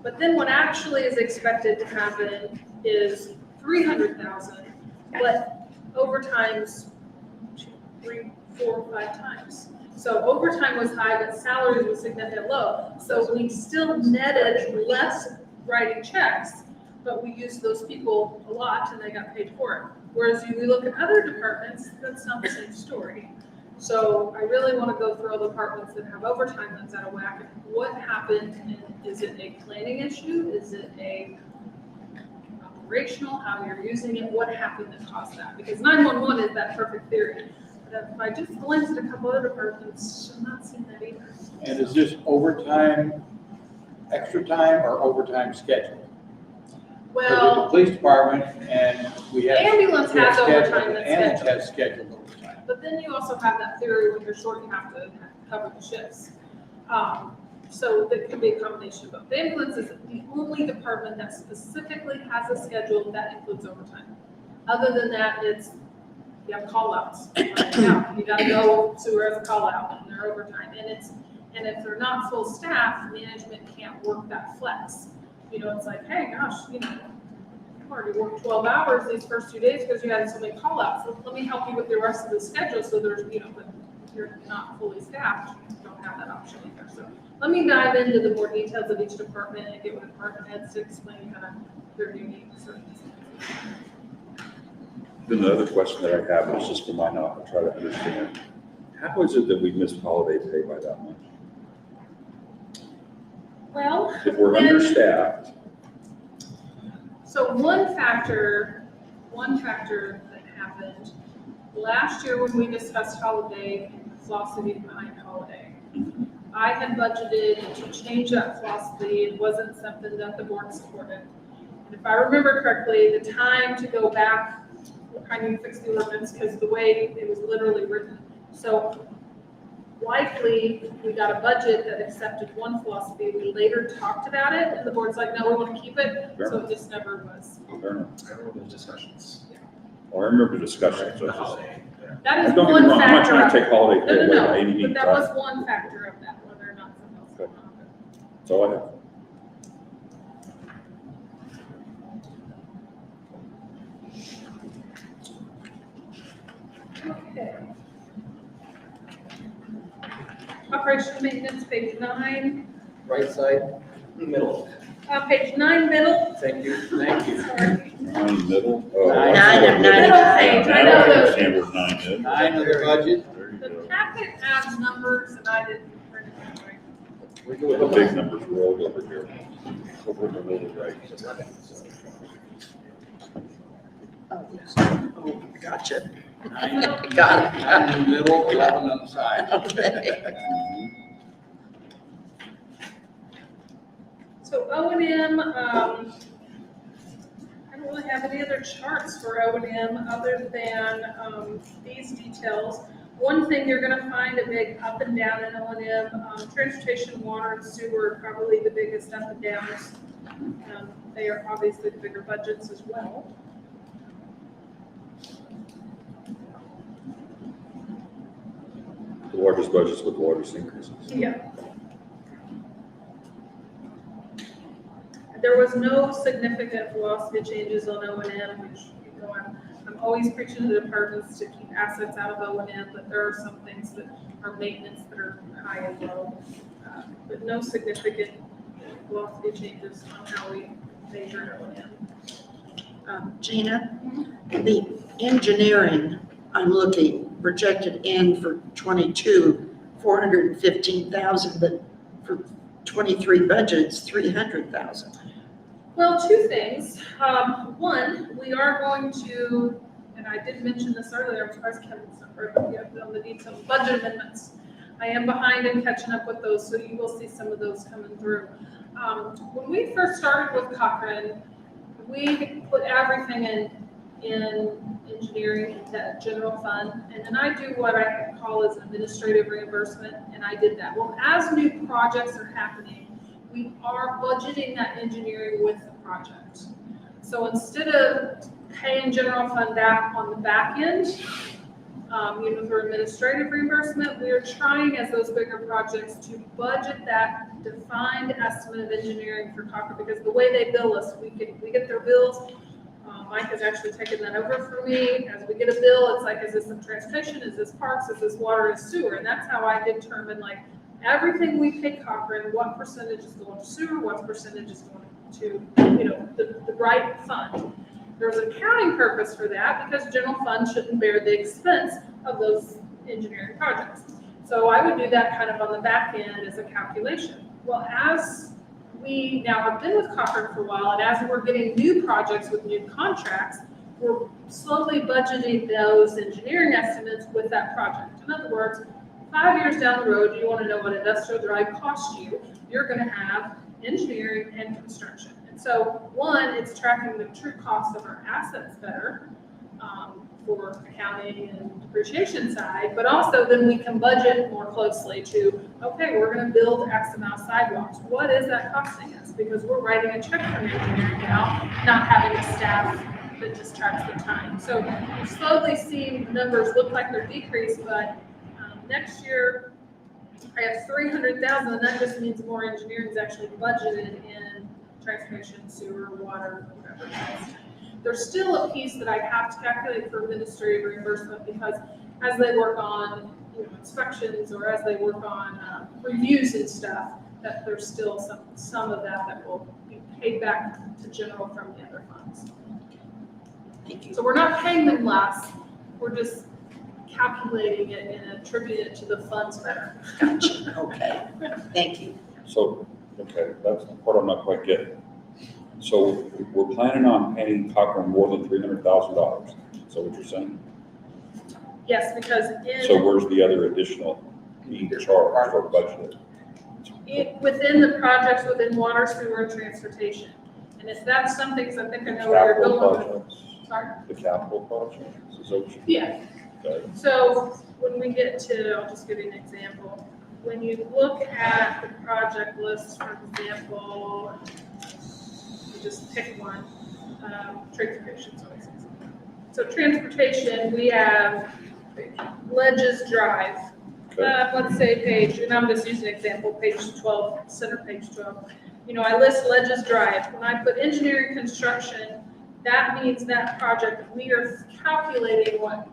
A: But then what actually is expected to happen is 300,000, but overtime's 2, 3, 4, 5 times. So overtime was high, but salaries was significantly low. So we still netted less writing checks, but we used those people a lot and they got paid for it. Whereas if you look at other departments, that's not the same story. So I really want to go through all the departments that have overtime that's out of whack. And what happened? And is it a planning issue? Is it a operational, how you're using it? What happened that caused that? Because 911 is that perfect theory. But if I just glanced at a couple other departments, I'm not seeing that either.
B: And is this overtime, extra time, or overtime scheduled? Because with the
A: Well,
B: police department and we have.
A: ambulance
B: we have
A: has
B: scheduled-
A: overtime that's
B: Ambulance
A: scheduled.
B: has scheduled overtime.
A: But then you also have that theory when you're short, you have to cover the shifts. So there could be a combination of both. The ambulance is the only department that specifically has a schedule that includes overtime. Other than that, it's, you have call-outs. Now, you gotta go sewer as a call-out and their overtime. And if they're not full staff, management can't work that flex. You know, it's like, hey, gosh, you know, you've already worked 12 hours these first 2 days because you had so many call-outs. So let me help you with the rest of the schedule so there's, you know, but if you're not fully staffed, you don't have that option either. So let me dive into the more details of each department and get with department heads to explain kind of their unique circumstances.
C: Then the other question that I have is just for my knowledge, try to understand, how is it that we missed holiday pay by that much?
A: Well,
C: If we're
A: when-
C: understaffed,
A: So one factor that happened last year when we discussed holiday philosophy behind holiday, I had budgeted to change that philosophy. It wasn't something that the board supported. And if I remember correctly, the time to go back, I need to fix the ordinance because the way it was literally written. So likely, we got a budget that accepted one philosophy. We later talked about it, and the board's like, no, we want to keep it. So it just never was.
C: fair enough.
E: I remember those discussions.
C: Well, I remember discussions.
E: The holiday, yeah.
A: That is
C: Don't get
A: one
C: me wrong, I'm not
A: factor.
C: trying
A: of
C: to
A: it.
C: take holiday
A: No,
C: pay
A: no,
C: away by
A: no,
C: any means.
A: but that was one factor of that, whether or not something else was on.
C: That's all I have.
A: Okay. Operation maintenance, page 9.
G: Right side,
E: Middle.
A: Page 9, middle.
G: thank you, thank you.
A: Sorry.
C: Middle. Oh,
G: Nine.
C: I see what
F: Nine of
C: middle-
A: 95.
C: Now
A: I know
C: I
A: those.
C: understand what 9 is.
B: 9 of the budget.
C: There you
A: The
C: go.
A: packet adds numbers and I didn't print it that way.
G: We do
C: The
G: it.
C: big numbers rolled over here. Over the middle, right.
F: Oh, gotcha.
B: 9
F: Got it.
B: 9 in the middle, 11 on the side.
F: Okay.
A: So O&M, I don't really have any other charts for O&M other than these details. One thing you're gonna find a big up and down in O&M, transportation, water, and sewer are probably the biggest up and downs. They are obviously the bigger budgets as well.
C: The largest budgets with the largest increases.
A: Yeah. There was no significant philosophy changes on O&M, which, you know, I'm always preaching to the departments to keep assets out of O&M, but there are some things that are maintenance that are high and low. But no significant philosophy changes on how we measure O&M.
F: Gina, the engineering, I'm looking, projected in for 22, 415,000, but for 23 budgets, 300,000.
A: Well, two things. One, we are going to, and I did mention this earlier, I'm surprised Kevin's not right yet on the details, budget amendments. I am behind in catching up with those, so you will see some of those coming through. When we first started with Cochrane, we put everything in engineering into general fund, and then I do what I call as administrative reimbursement, and I did that. Well, as new projects are happening, we are budgeting that engineering with the project. So instead of paying general fund back on the back end, through administrative reimbursement, we are trying as those bigger projects to budget that defined estimate of engineering for Cochrane, because the way they bill us, we get their bills. Mike has actually taken that over for me. As we get a bill, it's like, is this some transportation? Is this parks? Is this water and sewer? And that's how I determine, like, everything we pay Cochrane, what percentage is going to sewer, what percentage is going to, the right fund. There's an accounting purpose for that because general fund shouldn't bear the expense of those engineering projects. So I would do that kind of on the back end as a calculation. Well, as we now have been with Cochrane for a while, and as we're getting new projects with new contracts, we're slowly budgeting those engineering estimates with that project. In other words, 5 years down the road, you want to know what industrial drive costs you, you're going to have engineering and construction. And So one, it's tracking the true cost of our assets better, for accounting and depreciation side, but also then we can budget more closely to, okay, we're gonna build X amount of sidewalks. What is that costing us? Because we're writing a check from engineering now, not having a staff that just tracks the time. So you're slowly seeing the numbers look like they're decreased, but next year I have 300,000, and that just means more engineering is actually budgeted in transportation, sewer, water, whatever it is. There's still a piece that I have to calculate for administrative reimbursement because as they work on, inspections or as they work on reviews and stuff, that there's still some of that will be paid back to general from the other funds.
F: Thank you.
A: So we're not paying them less, we're just calculating it and attributing it to the funds better.
F: Gotcha, okay, thank you.
C: So, okay, that's the part I'm not quite getting. So we're planning on paying Cochrane more than $300,000. Is that what you're saying?
A: Yes, because
C: So where's the other additional being charged or budgeted?
A: within the projects within water, sewer, and transportation. And if that's something, because I think I know where you're
C: Capital
A: going with.
C: projects?
A: Sorry?
C: The capital projects? Is that what you?
A: Yeah.
C: Okay.
A: So when we get to, I'll just give you an example. When you look at the project list, for example, you just pick one, transportation. So transportation, we have Ledges Drive.
C: Okay.
A: Let's say page, and I'm just using an example, page 12, center page 12. I list Ledges Drive. When I put engineering construction, that means that project, we are calculating what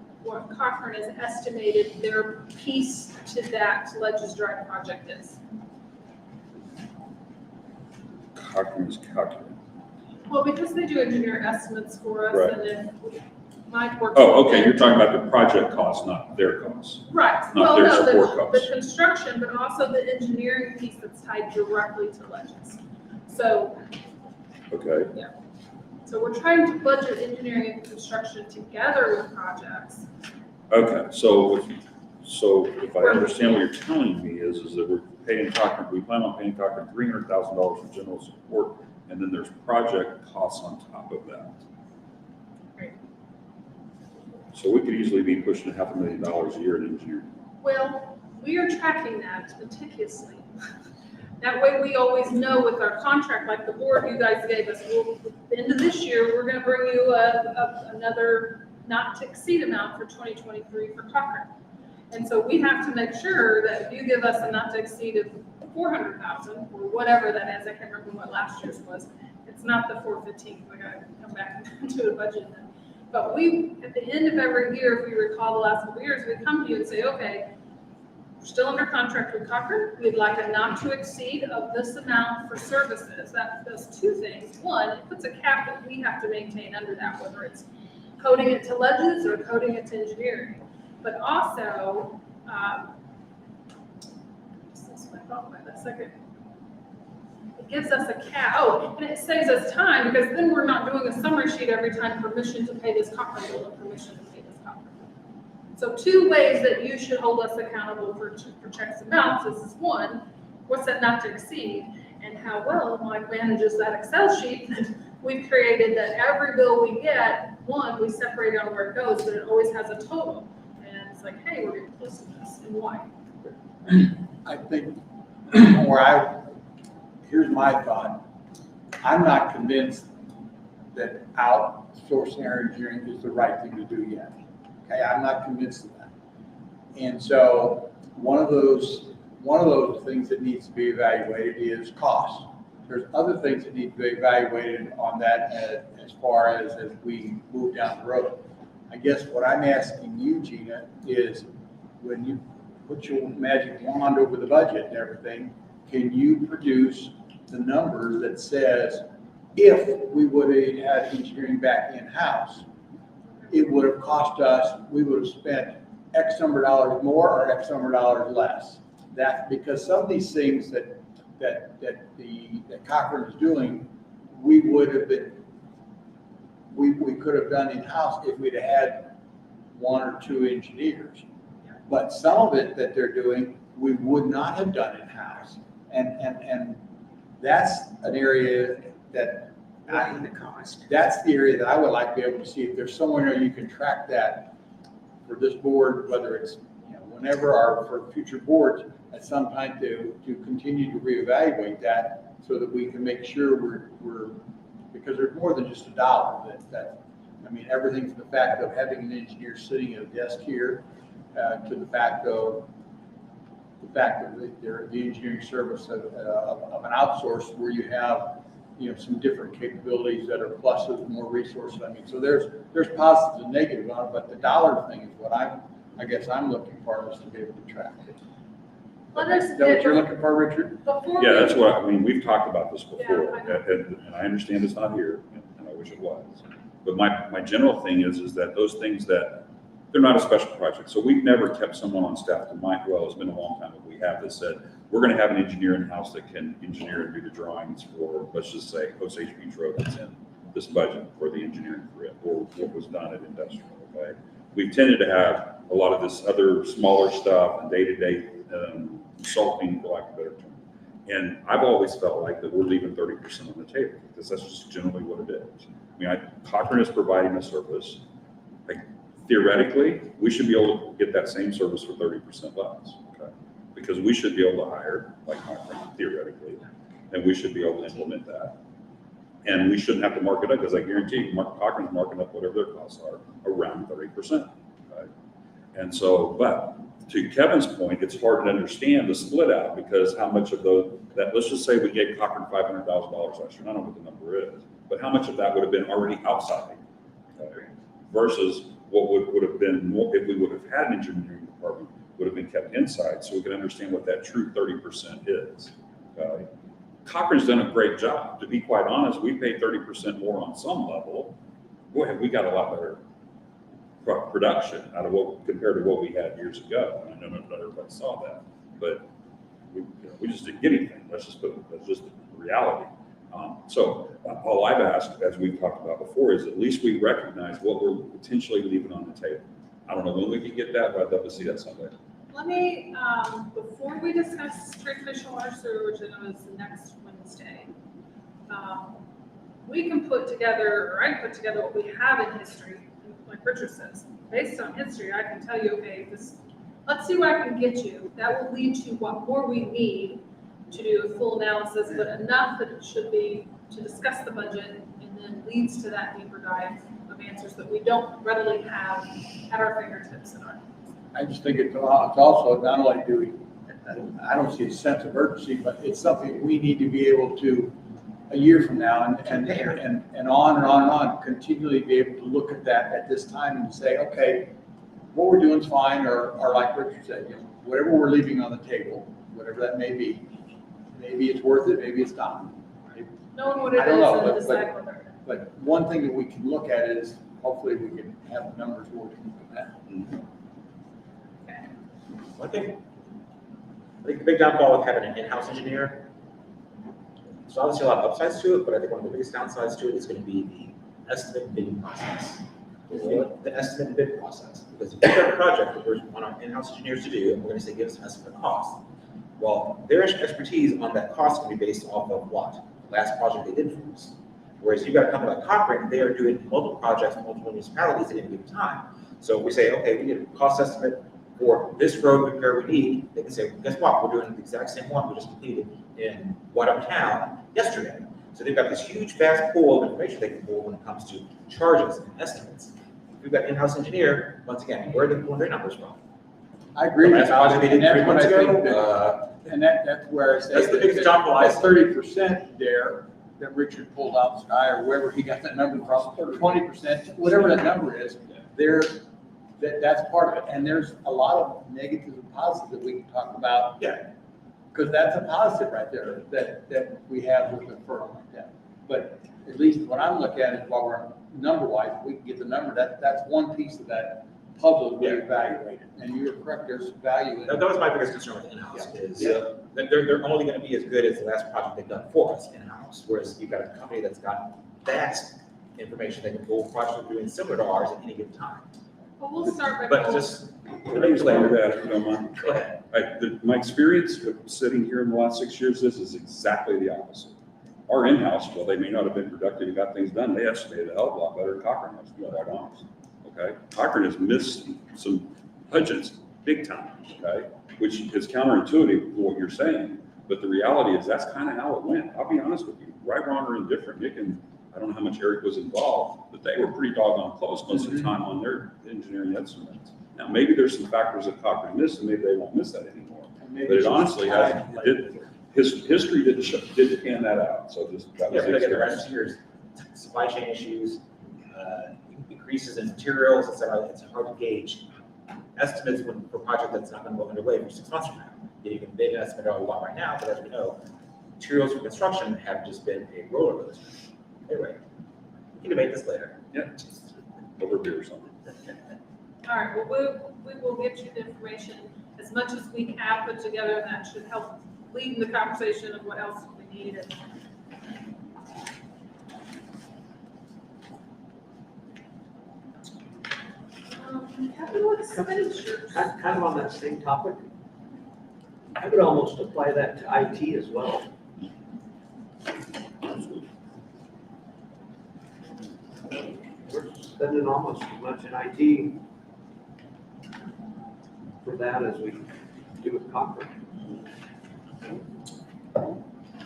A: Cochrane has estimated their piece to that Ledges Drive project is.
C: Cochrane's calculating.
A: Well, because they do engineer estimates for us,
C: Right.
A: and if Mike works.
C: Oh,
A: with
C: okay,
A: them-
C: you're talking about the project costs, not their costs.
A: Right,
C: Not
A: well,
C: their
A: no,
C: support
A: the
C: costs.
A: construction, but also the engineering piece that's tied directly to Ledges. So
C: Okay,
A: we're trying to budget engineering and construction together with projects.
C: okay, so if I understand what you're telling me is that we're paying Cochrane, we plan on paying Cochrane $300,000 for general support, and then there's project costs on top of that.
A: Right.
C: So we could easily be pushing $500,000 a year in engineering.
A: Well, we are tracking that meticulously. That way we always know with our contract, like the board you guys gave us, well, at the end of this year, we're gonna bring you another not to exceed amount for 2023 for Cochrane. And so we have to make sure that if you give us a not to exceed of 400,000 or whatever that is, I can't remember what last year's was. It's not the 415, I gotta come back to a budget then. But we, at the end of every year, if you recall the last couple of years, we come to you and say, okay, we're still under contract with Cochrane. We'd like a not to exceed of this amount for services. That does two things. One, it puts a cap that we have to maintain under that, whether it's coding it to Ledges or coding it to engineering. But also, it gives us a cap. Oh, and it saves us time because then we're not doing a summary sheet every time, permission to pay this Cochrane bill or permission to pay this Cochrane bill. So two ways that you should hold us accountable for checks and balances is one, what's that not to exceed, and how well Mike manages that Excel sheet that we've created that every bill we get, one, we separate on where it goes, but it always has a total. And it's like, hey, we're getting close to this, and why?
B: I think here's my thought. I'm not convinced that outsourcing our engineering is the right thing to do yet. Okay, I'm not convinced of that. And so one of those things that needs to be evaluated is cost. There's other things that need to be evaluated on that as far as we move down the road. I guess what I'm asking you, Gina, is when you put your magic wand over the budget and everything, can you produce the number that says if we would have had engineering back in-house, it would have cost us, we would have spent X number of dollars more or X number of dollars less. That's because some of these things that Cochrane is doing, we could have done in-house if we'd have had one or two engineers. But some of it that they're doing, we would not have done in-house. And that's an area that
F: running the cost.
B: That's the area that I would like to be able to see if there's somewhere you can track that for this board, whether it's, whenever or for future boards, at some time to continue to reevaluate that so that we can make sure we're, because there's more than just a dollar. Everything from the fact of having an engineer sitting at a desk here, to the fact of the engineering service of an outsource where you have, some different capabilities that are pluses, more resources. So there's positives and negatives on it, but the dollar thing is what I guess I'm looking for, is to be able to track it. Is that what you're looking for, Richard?
A: Before
C: Yeah,
A: we-
C: that's what, we've talked about this before,
A: Yeah, I know.
C: and I understand it's not here, and I wish it was. But my general thing is that those things that, they're not a special project, so we've never kept someone on staff to well, it's been a long time that we have this said, we're gonna have an engineer in-house that can engineer and do the drawings for, let's just say, Osage Beach Road that's in this budget for the engineering for it, or what was done at industrial, okay? We've tended to have a lot of this other smaller stuff and day-to-day consulting, for lack of a better term. And I've always felt like that we're leaving 30% on the table, because that's just generally what it is. Cochrane is providing a service. Theoretically, we should be able to get that same service for 30% less, okay? Because we should be able to hire, like Cochrane, theoretically, and we should be able to implement that. And we shouldn't have to mark it up, because I guarantee you, Cochrane's marking up whatever their costs are, around 30%, okay? And so, but to Kevin's point, it's hard to understand the split out, because how much of that, let's just say we gave Cochrane $500,000 last year, I don't know what the number is, but how much of that would have been already outside, okay? Versus what would have been more, if we would have had an engineering department, would have been kept inside, so we can understand what that true 30% is, okay? Cochrane's done a great job. To be quite honest, we paid 30% more on some level. Boy, have we got a lot better production out of compared to what we had years ago. I know not everybody saw that, but we just didn't get anything. That's just the reality. So all I've asked, as we've talked about before, is at least we recognize what we're potentially leaving on the table. I don't know when we can get that, but I'd love to see that someday.
A: Let me, before we discuss transmission water sewer, which I know is the next Wednesday, we can put together, or I can put together what we have in history, like Richard says. Based on history, I can tell you, okay, let's see what I can get you. That will lead to what more we need to do a full analysis, but enough that it should be to discuss the budget, and then leads to that deeper dive of answers that we don't readily have at our fingertips in our.
B: I just think it's also not only do we, I don't see a sense of urgency, but it's something we need to be able to, a year from now and on and on, continually be able to look at that at this time and say, okay, what we're doing is fine, or like Richard said, whatever we're leaving on the table, whatever that may be, maybe it's worth it, maybe it's not.
A: Knowing what it
B: I don't
A: is
B: know,
A: and
B: but-
A: decide whether.
B: But one thing that we can look at is, hopefully we can have numbers working for that.
E: I think the big downfall of having an in-house engineer, so obviously a lot of upsides to it, but I think one of the biggest downsides to it is going to be the estimate bidding process. The estimate bid process, because if you've got a project that we want our in-house engineers to do, and we're going to say, give us an estimate cost. Well, their expertise on that cost can be based off of what? The last project they did for us. Whereas you've got a company like Cochrane, they are doing multiple projects, multiple municipalities at any given time. So if we say, okay, we need a cost estimate for this road repair we need, they can say, guess what? We're doing the exact same one we just completed in Wadham Town yesterday. So they've got this huge, vast pool of information they can pull when it comes to charges and estimates. If we've got an-house engineer, once again, where are they pulling their numbers from?
B: I agree
E: The
B: with
E: last project they
B: you, and
E: did
B: that's
E: 3
B: what
E: months
B: I think,
E: ago,
B: and that's where I say.
E: That's the biggest downfall I
B: That
E: see.
B: 30% there that Richard pulled out the sky, or wherever he got that number from, 20%, whatever that number is, that's part of it. And there's a lot of negatives and positives that we can talk about.
E: Yeah.
B: Because that's a positive right there, that we have with a firm like that. But at least when I'm looking at it, while we're number-wise, we can get the number, that's one piece of that puzzle we evaluated. And you're correct, there's value in
E: That
B: it.
E: was my biggest concern with in-house, is
C: Yeah.
E: that they're only gonna be as good as the last project they've done for us in-house. Whereas you've got a company that's got vast information, they can pull projects doing similar to ours at any given time.
A: Well, we'll start by.
E: But just,
C: Can I respond to that, if you don't mind?
E: go ahead.
C: My experience of sitting here in the last 6 years, this is exactly the opposite. our in-house, well, they may not have been productive and got things done, they estimated a hell of a lot better than Cochrane has, to be quite honest. Okay, Cochrane has missed some budgets big time, okay, which is counterintuitive to what you're saying, but the reality is that's kind of how it went. I'll be honest with you, right, wrong, or indifferent, Nick and I don't know how much Eric was involved, but they were pretty doggone close most of the time on their engineering estimates. Now, maybe there's some factors that Cochrane missed, and maybe they won't miss that anymore. But it honestly has, history didn't pan that out, so just, that
E: Yeah,
C: was
E: but
C: the
E: again, the rest
C: experience.
E: of years, supply chain issues, increases in materials, et cetera, it's hard to gauge estimates for a project that's not going to go underway for 6 months from now. You can make an estimate all you want right now, but as we know, materials for construction have just been a roller coaster. Anyway, we can debate this later.
C: Yeah, over beer or something.
A: All right, well, we will get you the information as much as we have put together, and that should help lead the conversation of what else we need. Capital expenditures.
G: Kind of on that same topic, I would almost apply that to IT as well. We're spending almost as much in IT for that as we do with Cochrane.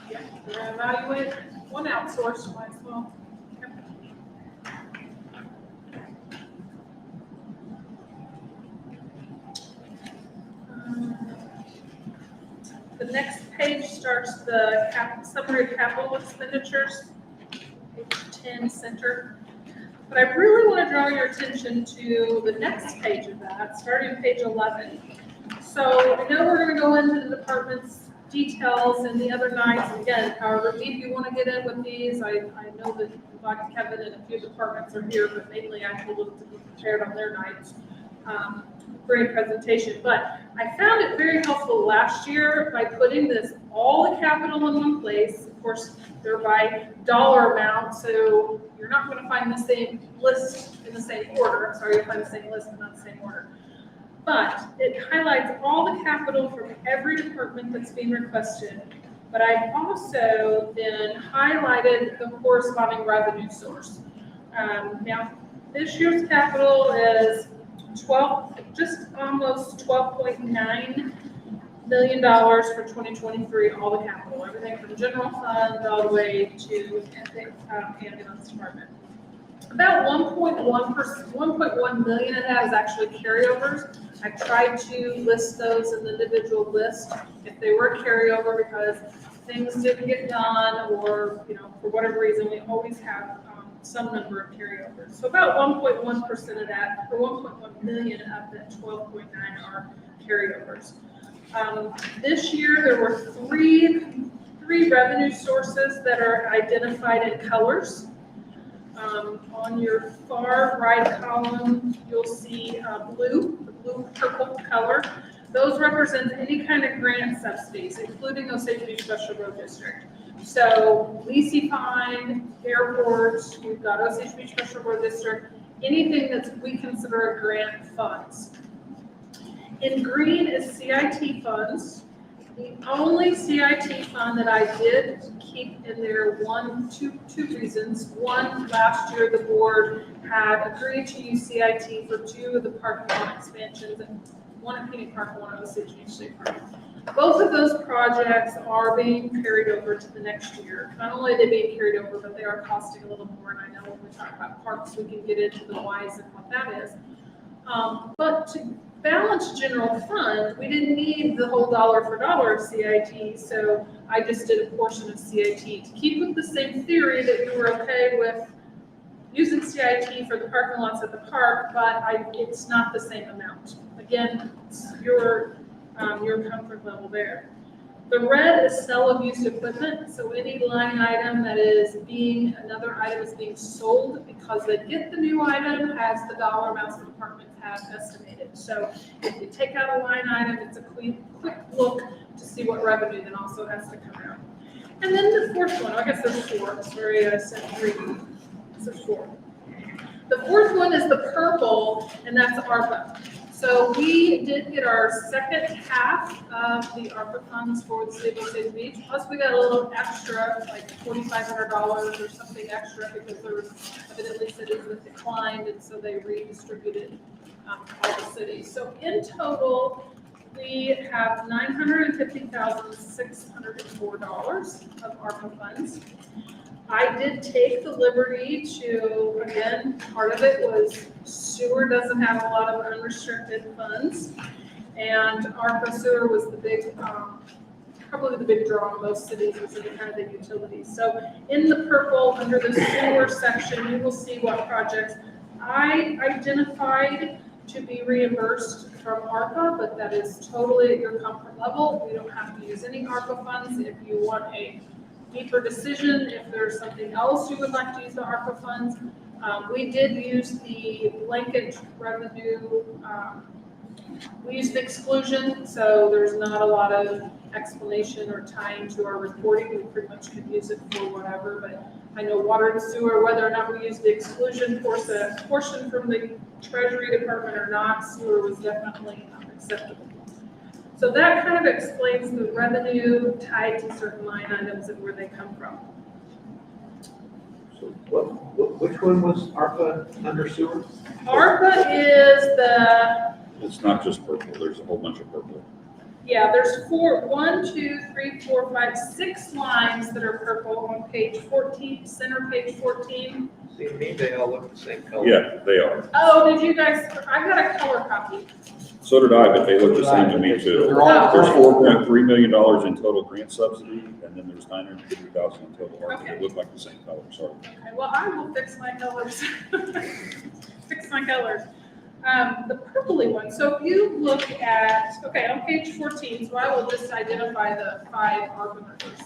A: Yeah, we're gonna evaluate one outsource, might as well. The next page starts the summary of capital expenditures, page 10 center. But I really want to draw your attention to the next page of that, starting page 11. So I know we're going to go into the department's details and the other nights. Again, however deep you want to get in with these, I know that like Kevin and a few departments are here, but mainly I told them to be prepared on their nights. Great presentation, but I found it very helpful last year by putting all the capital in one place. Of course, they're by dollar amount, so you're not going to find the same list in the same order. I'm sorry, you'll find the same list but not the same order. But it highlights all the capital from every department that's being requested. But I also then highlighted the corresponding revenue source. Now, this year's capital is just almost $12.9 million for 2023, all the capital, everything from general fund all the way to ambulance department. About 1.1 million of that is actually carryovers. I tried to list those in the individual list if they were carryover because things didn't get done or, for whatever reason, we always have some number of carryovers. So about 1.1% of that, or 1.1 million of that 12.9 are carryovers. This year, there were three revenue sources that are identified in colors. On your far right column, you'll see the blue-purple color. Those represent any kind of grant subsidies, including Osage Beach Special Road District. So Lacey Pine, airports, we've got Osage Beach Special Road District, anything that we consider grant funds. In green is CIT funds. The only CIT fund that I did keep in there, two reasons. One, last year the board had agreed to use CIT for 2 of the parking lot expansions, and one at Penny Park and one at Osage Beach State Park. Both of those projects are being carried over to the next year. Not only are they being carried over, but they are costing a little more, and I know when we talk about parks, we can get into the whys and what that is. But to balance general fund, we didn't need the whole dollar for dollar of CIT, so I just did a portion of CIT to keep with the same theory that you were okay with using CIT for the parking lots at the park, but it's not the same amount. Again, it's your comfort level there. The red is sale of used equipment, so any line item another item is being sold because they get the new item has the dollar amounts the department have estimated. So if you take out a line item, it's a quick look to see what revenue then also has to come out. And then the fourth one, I guess there's 4, sorry, I said 3, so 4. The fourth one is the purple, and that's ARPA. So So we did get our second half of the ARPA funds for the city of Osage Beach. Plus we got a little extra, like $4,500 or something extra because there was evidently cities that declined and so they redistributed all the cities. So in total, we have $950,604 of ARPA funds. I did take the liberty to, again, part of it was sewer doesn't have a lot of unrestricted funds. And ARPA sewer was the big, probably the big draw in most cities was any kind of the utilities. So in the purple, under the sewer section, you will see what projects I identified to be reimbursed from ARPA, but that is totally at your comfort level. We don't have to use any ARPA funds. If you want a deeper decision, if there's something else you would like to use the ARPA funds. We did use the blanket revenue, we used the exclusion, so there's not a lot of explanation or tying to our reporting. We pretty much could use it for whatever, but I know water and sewer, whether or not we use the exclusion portion from the Treasury Department or not, sewer was definitely acceptable. So that kind of explains the revenue tied to certain line items and where they come from.
G: So which one was ARPA under sewer?
A: ARPA is the,
C: It's not just purple, there's a whole bunch of purple.
A: yeah, there's 6 lines that are purple on page 14, center page 14.
G: See, to me, they all look the same color.
C: Yeah, they are.
A: Oh, did you guys, I got a color copy.
C: So did I, but they look the same to me too.
B: They're all
C: There's
B: purple.
C: $4.3 million in total grant subsidy, and then there's $950,000 in total ARPA.
A: Okay.
C: They look like the same color, sorry.
A: Okay, well, I will fix my colors. Fix my colors. The purpley one, so if you look at, okay, on page 14, so I will just identify the 5 ARPA numbers.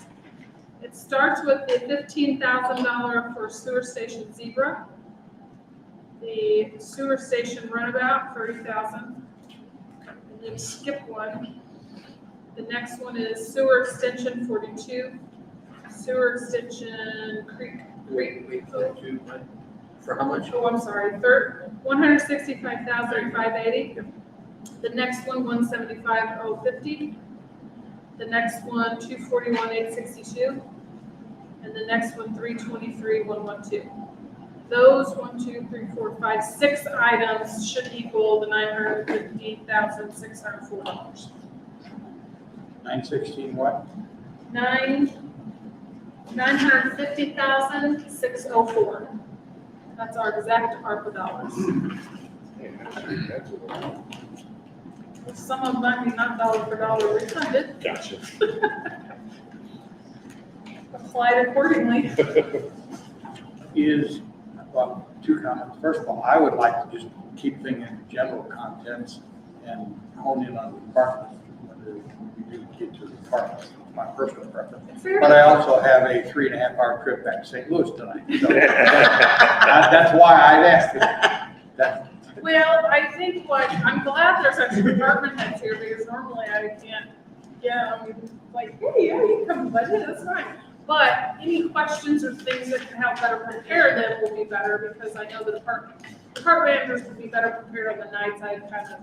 A: It starts with the $15,000 for sewer station Zebra. The sewer station Runabout, $30,000. And then skip one. The next one is sewer extension 42. Sewer extension Creek.
G: For how much?
A: Oh, I'm sorry, 165,580. The next one, 175,050. The next one, 241,862. And the next one, 323,112. Those 6 items should equal the $950,604.
B: 916 what?
A: 950,604. That's our exact ARPA dollars. Some of them might be not dollar for dollar refunded.
H: Gotcha.
A: Applied accordingly.
B: Is, well, 2 comments. First of all, I would like to just keep things in general contents and hone in on the departments, whether we do get to the departments, my personal preference. But I also have a 3.5-hour trip back to St. Louis tonight. So that's why I'd asked it.
A: Well, I think I'm glad there's actually department heads here because normally I can't, like, hey, yeah, you can come to budget, that's fine. But any questions or things that can help better prepare them will be better because I know the department managers will be better prepared on the nights I kind of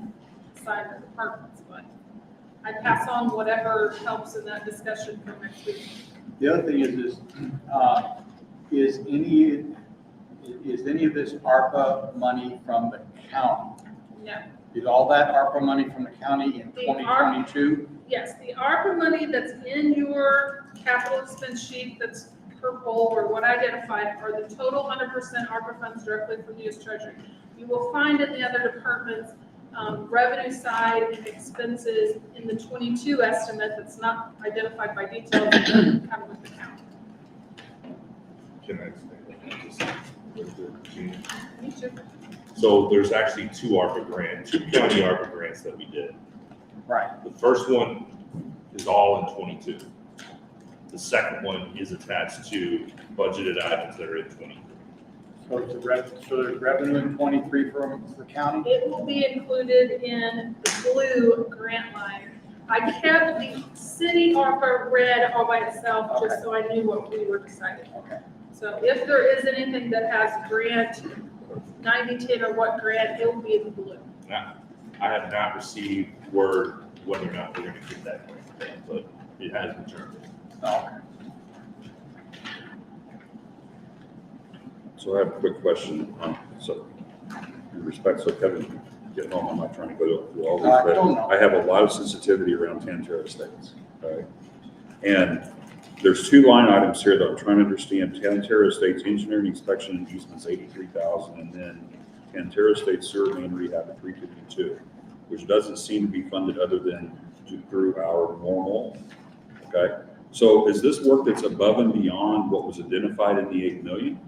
A: assign the departments, but I pass on whatever helps in that discussion for next week.
B: The other thing is any of this ARPA money from the county?
A: No.
B: Is all that ARPA money from the county in 2022?
A: Yes, the ARPA money that's in your capital expense sheet that's purple or what I identified are the total 100% ARPA funds directly from the U.S. Treasury. You will find in the other departments revenue side and expenses in the 22 estimate that's not identified by detail, kind of with the count.
H: Can I say?
A: Me too.
H: So there's actually 2 county ARPA grants that we did.
B: Right.
H: The first one is all in 22. The second one is attached to budgeted items that are in 23.
B: So there's revenue in 23 from the county?
A: It will be included in the blue grant line. I kept the city ARPA red all by itself just so I knew what we were deciding.
B: Okay.
A: So if there is anything that has grant, 90-10 or what grant, it will be in the blue.
H: I have not received word whether or not we're gonna get that grant, but it has been turned in.
B: Okay.
C: So I have a quick question. So in respect, so Kevin, get home, I'm not trying to go through all these,
B: I
C: but
B: don't know.
C: I have a lot of sensitivity around Tantera Estates. Right? And there's two line items here that I'm trying to understand. Tantera Estates engineering inspection and easements, 83,000, and then Tantera Estates sewer main rehab at 352, which doesn't seem to be funded other than through our normal. Okay. So is this work that's above and beyond what was identified in the 8 million?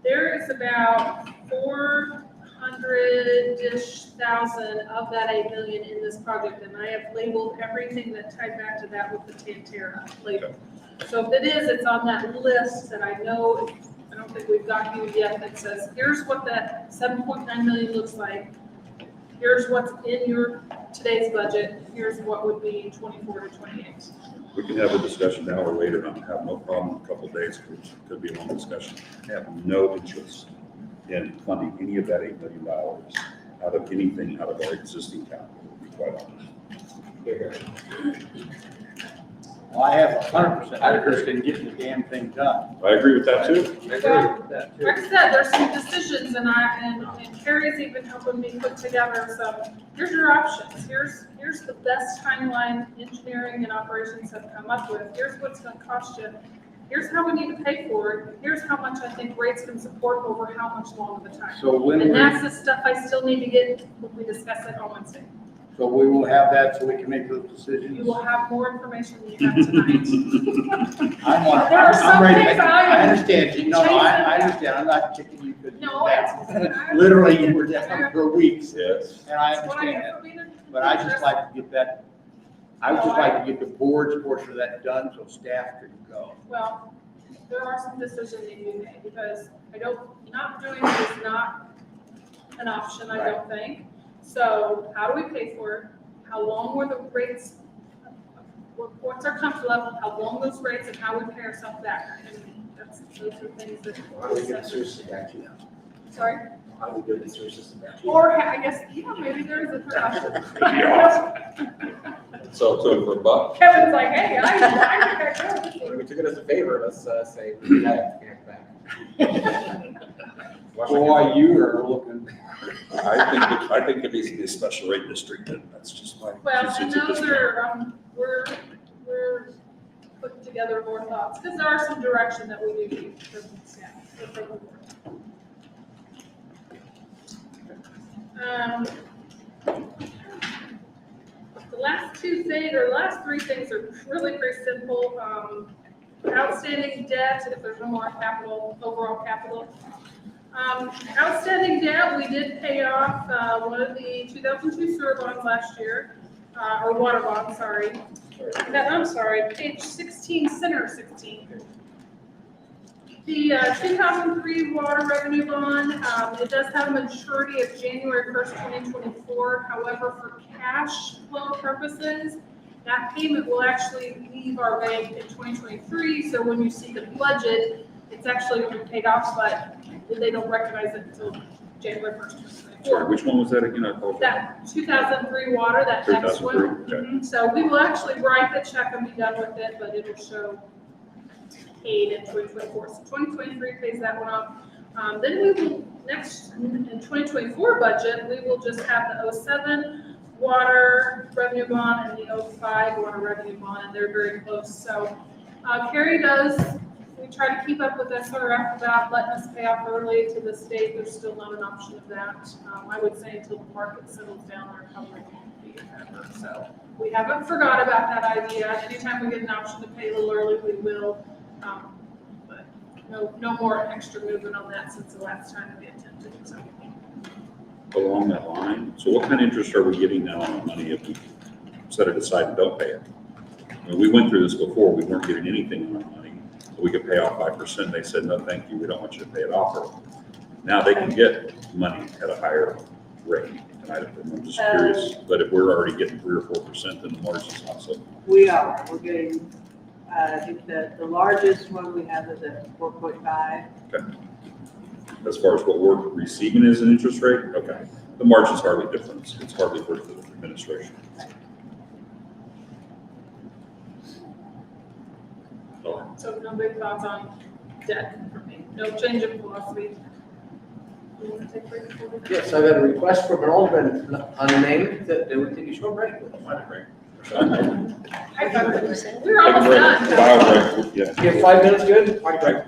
A: There is about 400-ish thousand of that 8 million in this project, and I have labeled everything that tied back to that with the Tantera label. So if it is, it's on that list that I know, I don't think we've got you yet, that says, here's what that 7.9 million looks like. Here's what's in your today's budget. Here's what would be 24 to 28.
C: We can have a discussion now or later. I have no problem in a couple of days, which could be a long discussion. I have no interest in funding any of that $8 million out of anything out of our existing capital, to be quite honest.
B: Well, I have 100% interest in getting the damn thing done.
C: I agree with that too.
G: I agree with that too.
A: Like I said, there's some decisions, and Carrie's even helping me put together some, here's your options, here's the best timeline engineering and operations have come up with, here's what's gonna cost you, here's how we need to pay for it, here's how much I think rates can support over how much longer the time.
B: So when
A: And
B: we,
A: that's the stuff I still need to get, when we discuss it on Wednesday.
B: so we will have that so we can make those decisions.
A: You will have more information than you have tonight. There are some
B: I'm ready.
A: things
B: I
A: I
B: understand you. No, I
A: changing.
B: understand. I'm not kicking you because
A: No, it's.
B: literally you were down for weeks.
C: Yes.
B: And I
A: That's what I
B: understand
A: have
B: that.
A: for me to-
B: But I just like to get that, I would just like to get the board's portion of that done so staff can go.
A: Well, there are some decisions that you made, because not doing it is not an option, I don't think. So how do we pay for it? How long were the rates? What's our comfort level? How long those rates, and how we pay ourselves back? And those are things that.
E: How do we get the sewer system back to you?
A: Sorry?
E: How do we get the sewer system back to you?
A: Or I guess, maybe there is a third option.
H: That'd be awesome.
C: So for a buck,
A: Kevin's like, hey, I think I
E: When we took it as a favor, let's say, we got it back.
B: Boy, you are looking.
C: I think it needs to be a special rate district, and that's just my.
A: Well,
C: two
A: and
C: cents at this
A: those
C: point.
A: are, we're putting together more thoughts, because there are some direction that we do need from staff, from the board. The last three things are really pretty simple. Outstanding debt, if there's no more capital, overall capital. Outstanding debt, we did pay off one of the 2002 sewer bonds last year, or water bond, sorry. I'm sorry, page 16, center 16. The 2003 water revenue bond, it does have a maturity of January 1st, 2024. However, for cash flow purposes, that payment will actually leave our bank in 2023. So when you see the budget, it's actually going to be paid off, but they don't recognize it until January 1st, 2024.
C: Sorry, which one was that again? I apologize.
A: That 2003 water, that next one.
C: 2003, okay.
A: So we will actually write the check and be done with it, but it'll show paid in 2024. So 2023 pays that one off. Then we will, next, in 2024 budget, we will just have the 07 water revenue bond and the 05 water revenue bond, and they're very close. So Carrie we try to keep up with SRF about letting us pay off early to the state. There's still not an option of that. I would say until the market settles down, there probably won't be ever. So we haven't forgot about that idea. Anytime we get an option to pay a little early, we will. But no more extra movement on that since the last time we attempted. So.
C: Along that line, so what kind of interest are we getting now on the money if we set it aside and don't pay it? When we went through this before, we weren't getting anything on our money. We could pay off 5%. They said, no, thank you. We don't want you to pay it off early. Now they can get money at a higher rate. And I'm just curious, but if we're already getting 3 or 4%, then the margin's not so.
I: We're getting, I think the largest one we have is at 4.5.
C: Okay. As far as what we're receiving as an interest rate, okay. the margin's hardly different. It's hardly worth the administration. So,
A: So no big thoughts on debt for me, no change in philosophy. You want to take a break before we?
G: Yes, I got a request from an alderman unnamed that they would take a short break.
A: I thought it was- we were almost done.
C: Bio break, yeah.
G: You have 5 minutes, good? Right.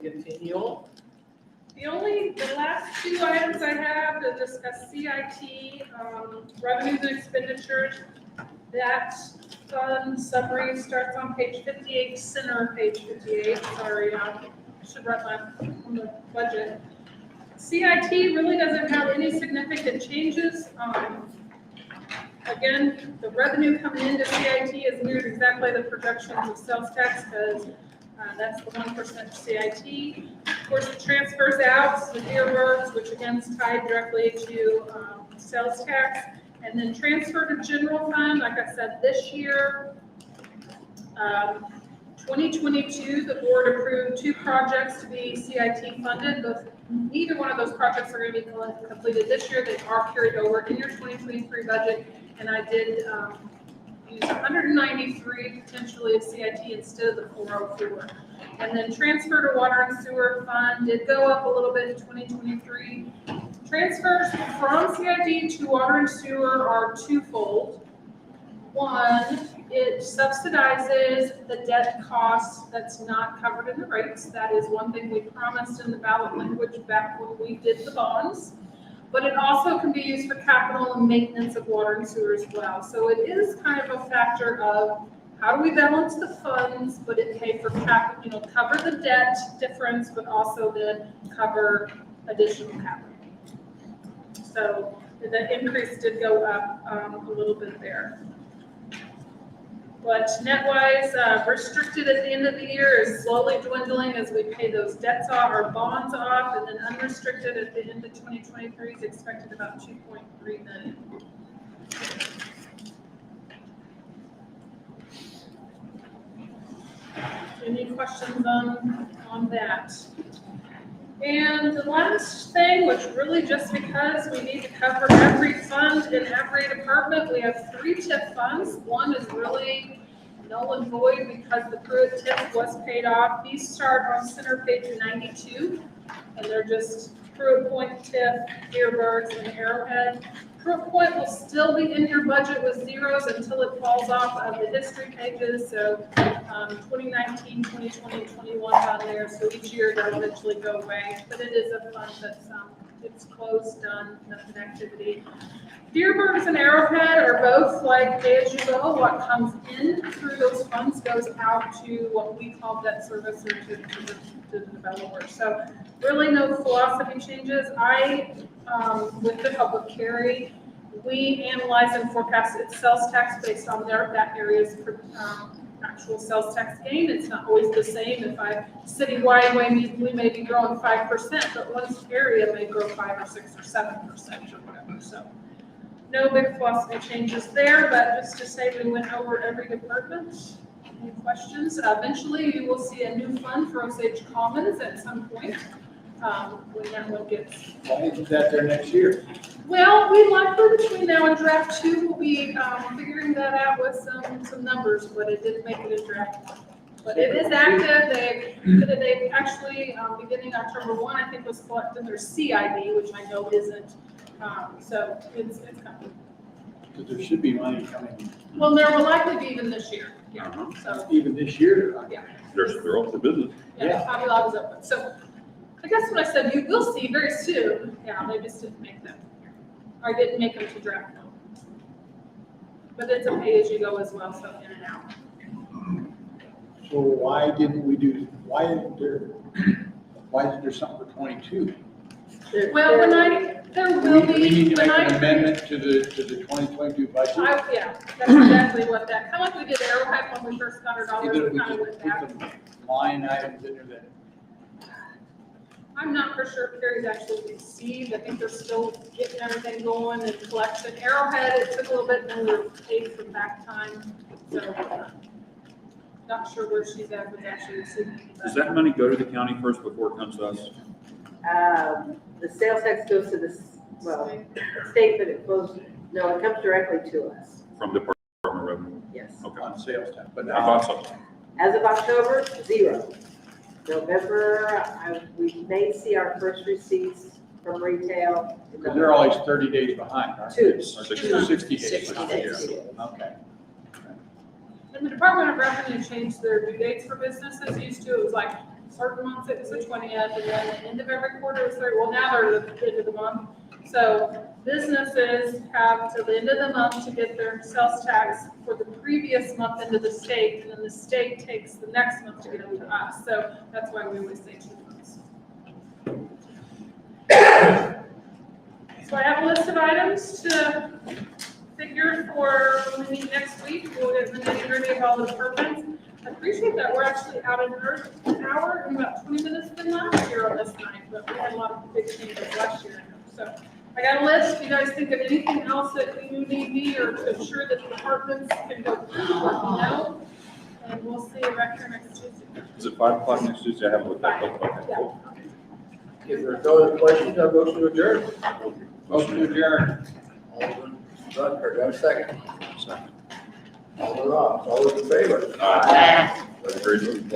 I: Continue.
A: The last two items I have to discuss CIT, revenues and expenditures. That fund summary starts on page 58, center page 58, sorry, I should write on the budget. CIT really doesn't have any significant changes. Again, the revenue coming into CIT is near exactly the projections of sales tax because that's the 1% CIT. Of course, it transfers out the earmarks, which again is tied directly to sales tax. And then transfer to general fund, like I said, this year, 2022, the board approved 2 projects to be CIT funded. Neither one of those projects are going to be completed this year. They are carried over in your 2023 budget. And I did use 193 potentially of CIT instead of the 404. And then transfer to water and sewer fund did go up a little bit in 2023. Transfers from CIT to water and sewer are twofold. One, it subsidizes the debt cost that's not covered in the rates. That is one thing we promised in the ballot language back when we did the bonds. But it also can be used for capital and maintenance of water and sewer as well. So it is kind of a factor of how do we balance the funds, but it pay for capital, cover the debt difference, but also then cover additional capital. So the increase did go up a little bit there. But net-wise, restricted at the end of the year is slowly dwindling as we pay those debts off, our bonds off, and then unrestricted at the end of 2023 is expected about $2.3 million. Any questions on that? And the last thing, which really just because we need to cover every fund in every department, we have 3 TIF funds. One is really null and void because the Pruitt TIF was paid off. These start on center page 92, and they're just Pruitt Point TIF, Deerbergs, and Arrowhead. Pruitt Point will still be in your budget with zeros until it falls off of the history pages. So 2019, 2020, 21 on there. So each year they'll eventually go away. But it is a fund that's it's closed, done, nothing activity. Deerbergs and Arrowhead are both like pay as you go. What comes in through those funds goes out to what we call debt service or to the developer. So really no philosophy changes. With the help of Carrie, we analyze and forecast its sales tax based on that area's actual sales tax gain. It's not always the same. If citywide, we may be growing 5%, but one area may grow 5 or 6 or 7% or whatever. So no big philosophy changes there, but just to say we went over every department. Any questions? Eventually, you will see a new fund for Osage Commons at some point. When that one gets.
B: Why isn't that there next year?
A: Well, we likely between now and draft 2 will be figuring that out with some numbers, but it didn't make it a draft 1. But it is active. They've actually, beginning October 1, I think was collecting their CID, which I know isn't. So it's coming.
B: Because there should be money coming.
A: Well, there will likely be even this year. Yeah. So
B: Even this year.
A: yeah.
C: They're all for business.
A: Yeah. Hobby Lobby's open. So I guess what I said, you will see very soon. Yeah, they just didn't make them. Or didn't make them to draft them. But it's a pay-as-you-go as well, so in and out.
B: So why isn't there something for 22?
A: Well, there will
B: We
A: be,
B: need to
A: when
B: make an
A: I,
B: amendment to the 2022 budget.
A: yeah, that's exactly what that, kind of like we did Arrowhead when we first got our dollars,
B: Either
A: we
B: we
A: kind of
B: just
A: went
B: put
A: back.
B: the line items in there that.
A: I'm not for sure if Carrie's actually received. I think they're still getting everything going and collection. Arrowhead, it took a little bit, and then we were paid for back time. So, not sure where she's at with actually receiving.
C: Does that money go to the county first before it comes to us?
I: The sales tax goes to the, state, but it goes, no, it comes directly to us.
C: From the Department of Revenue?
I: Yes.
C: Okay.
B: On sales tax, but
C: I thought so.
I: As of October, 0. November, we may see our first receipts from retail.
B: because they're always 30 days behind, aren't they?
I: 2.
B: Or 60 days.
F: 60
B: behind.
F: days.
B: Okay.
A: And the Department of Revenue changed their due dates for businesses. Used to, it was like certain months it was the 20th, and then the end of every quarter was 30, well, now they're the end of the month. So businesses have till the end of the month to get their sales tax for the previous month into the state, and then the state takes the next month to get them to us. So that's why we always say 2 months. So I have a list of items to figure for when we meet next week. We'll get the nitty-gritty of all the departments. I appreciate that we're actually out an hour and about 20 minutes than last year on this night, but we had a lot of big changes last year. So I got a list. If you guys think of anything else that you need me or to ensure that the departments can go through, let me know. And we'll see you back here next Tuesday.
C: Is it 5 o'clock next Tuesday? I haven't looked at it. Okay,
A: Yeah.
C: cool.
G: If there's no other questions, I motion to adjourn.
B: Motion to adjourn.
G: Alderman Rutherford, have a second.
C: Second.
G: Alderman Ross, all those in favor?
C: All right. Very good.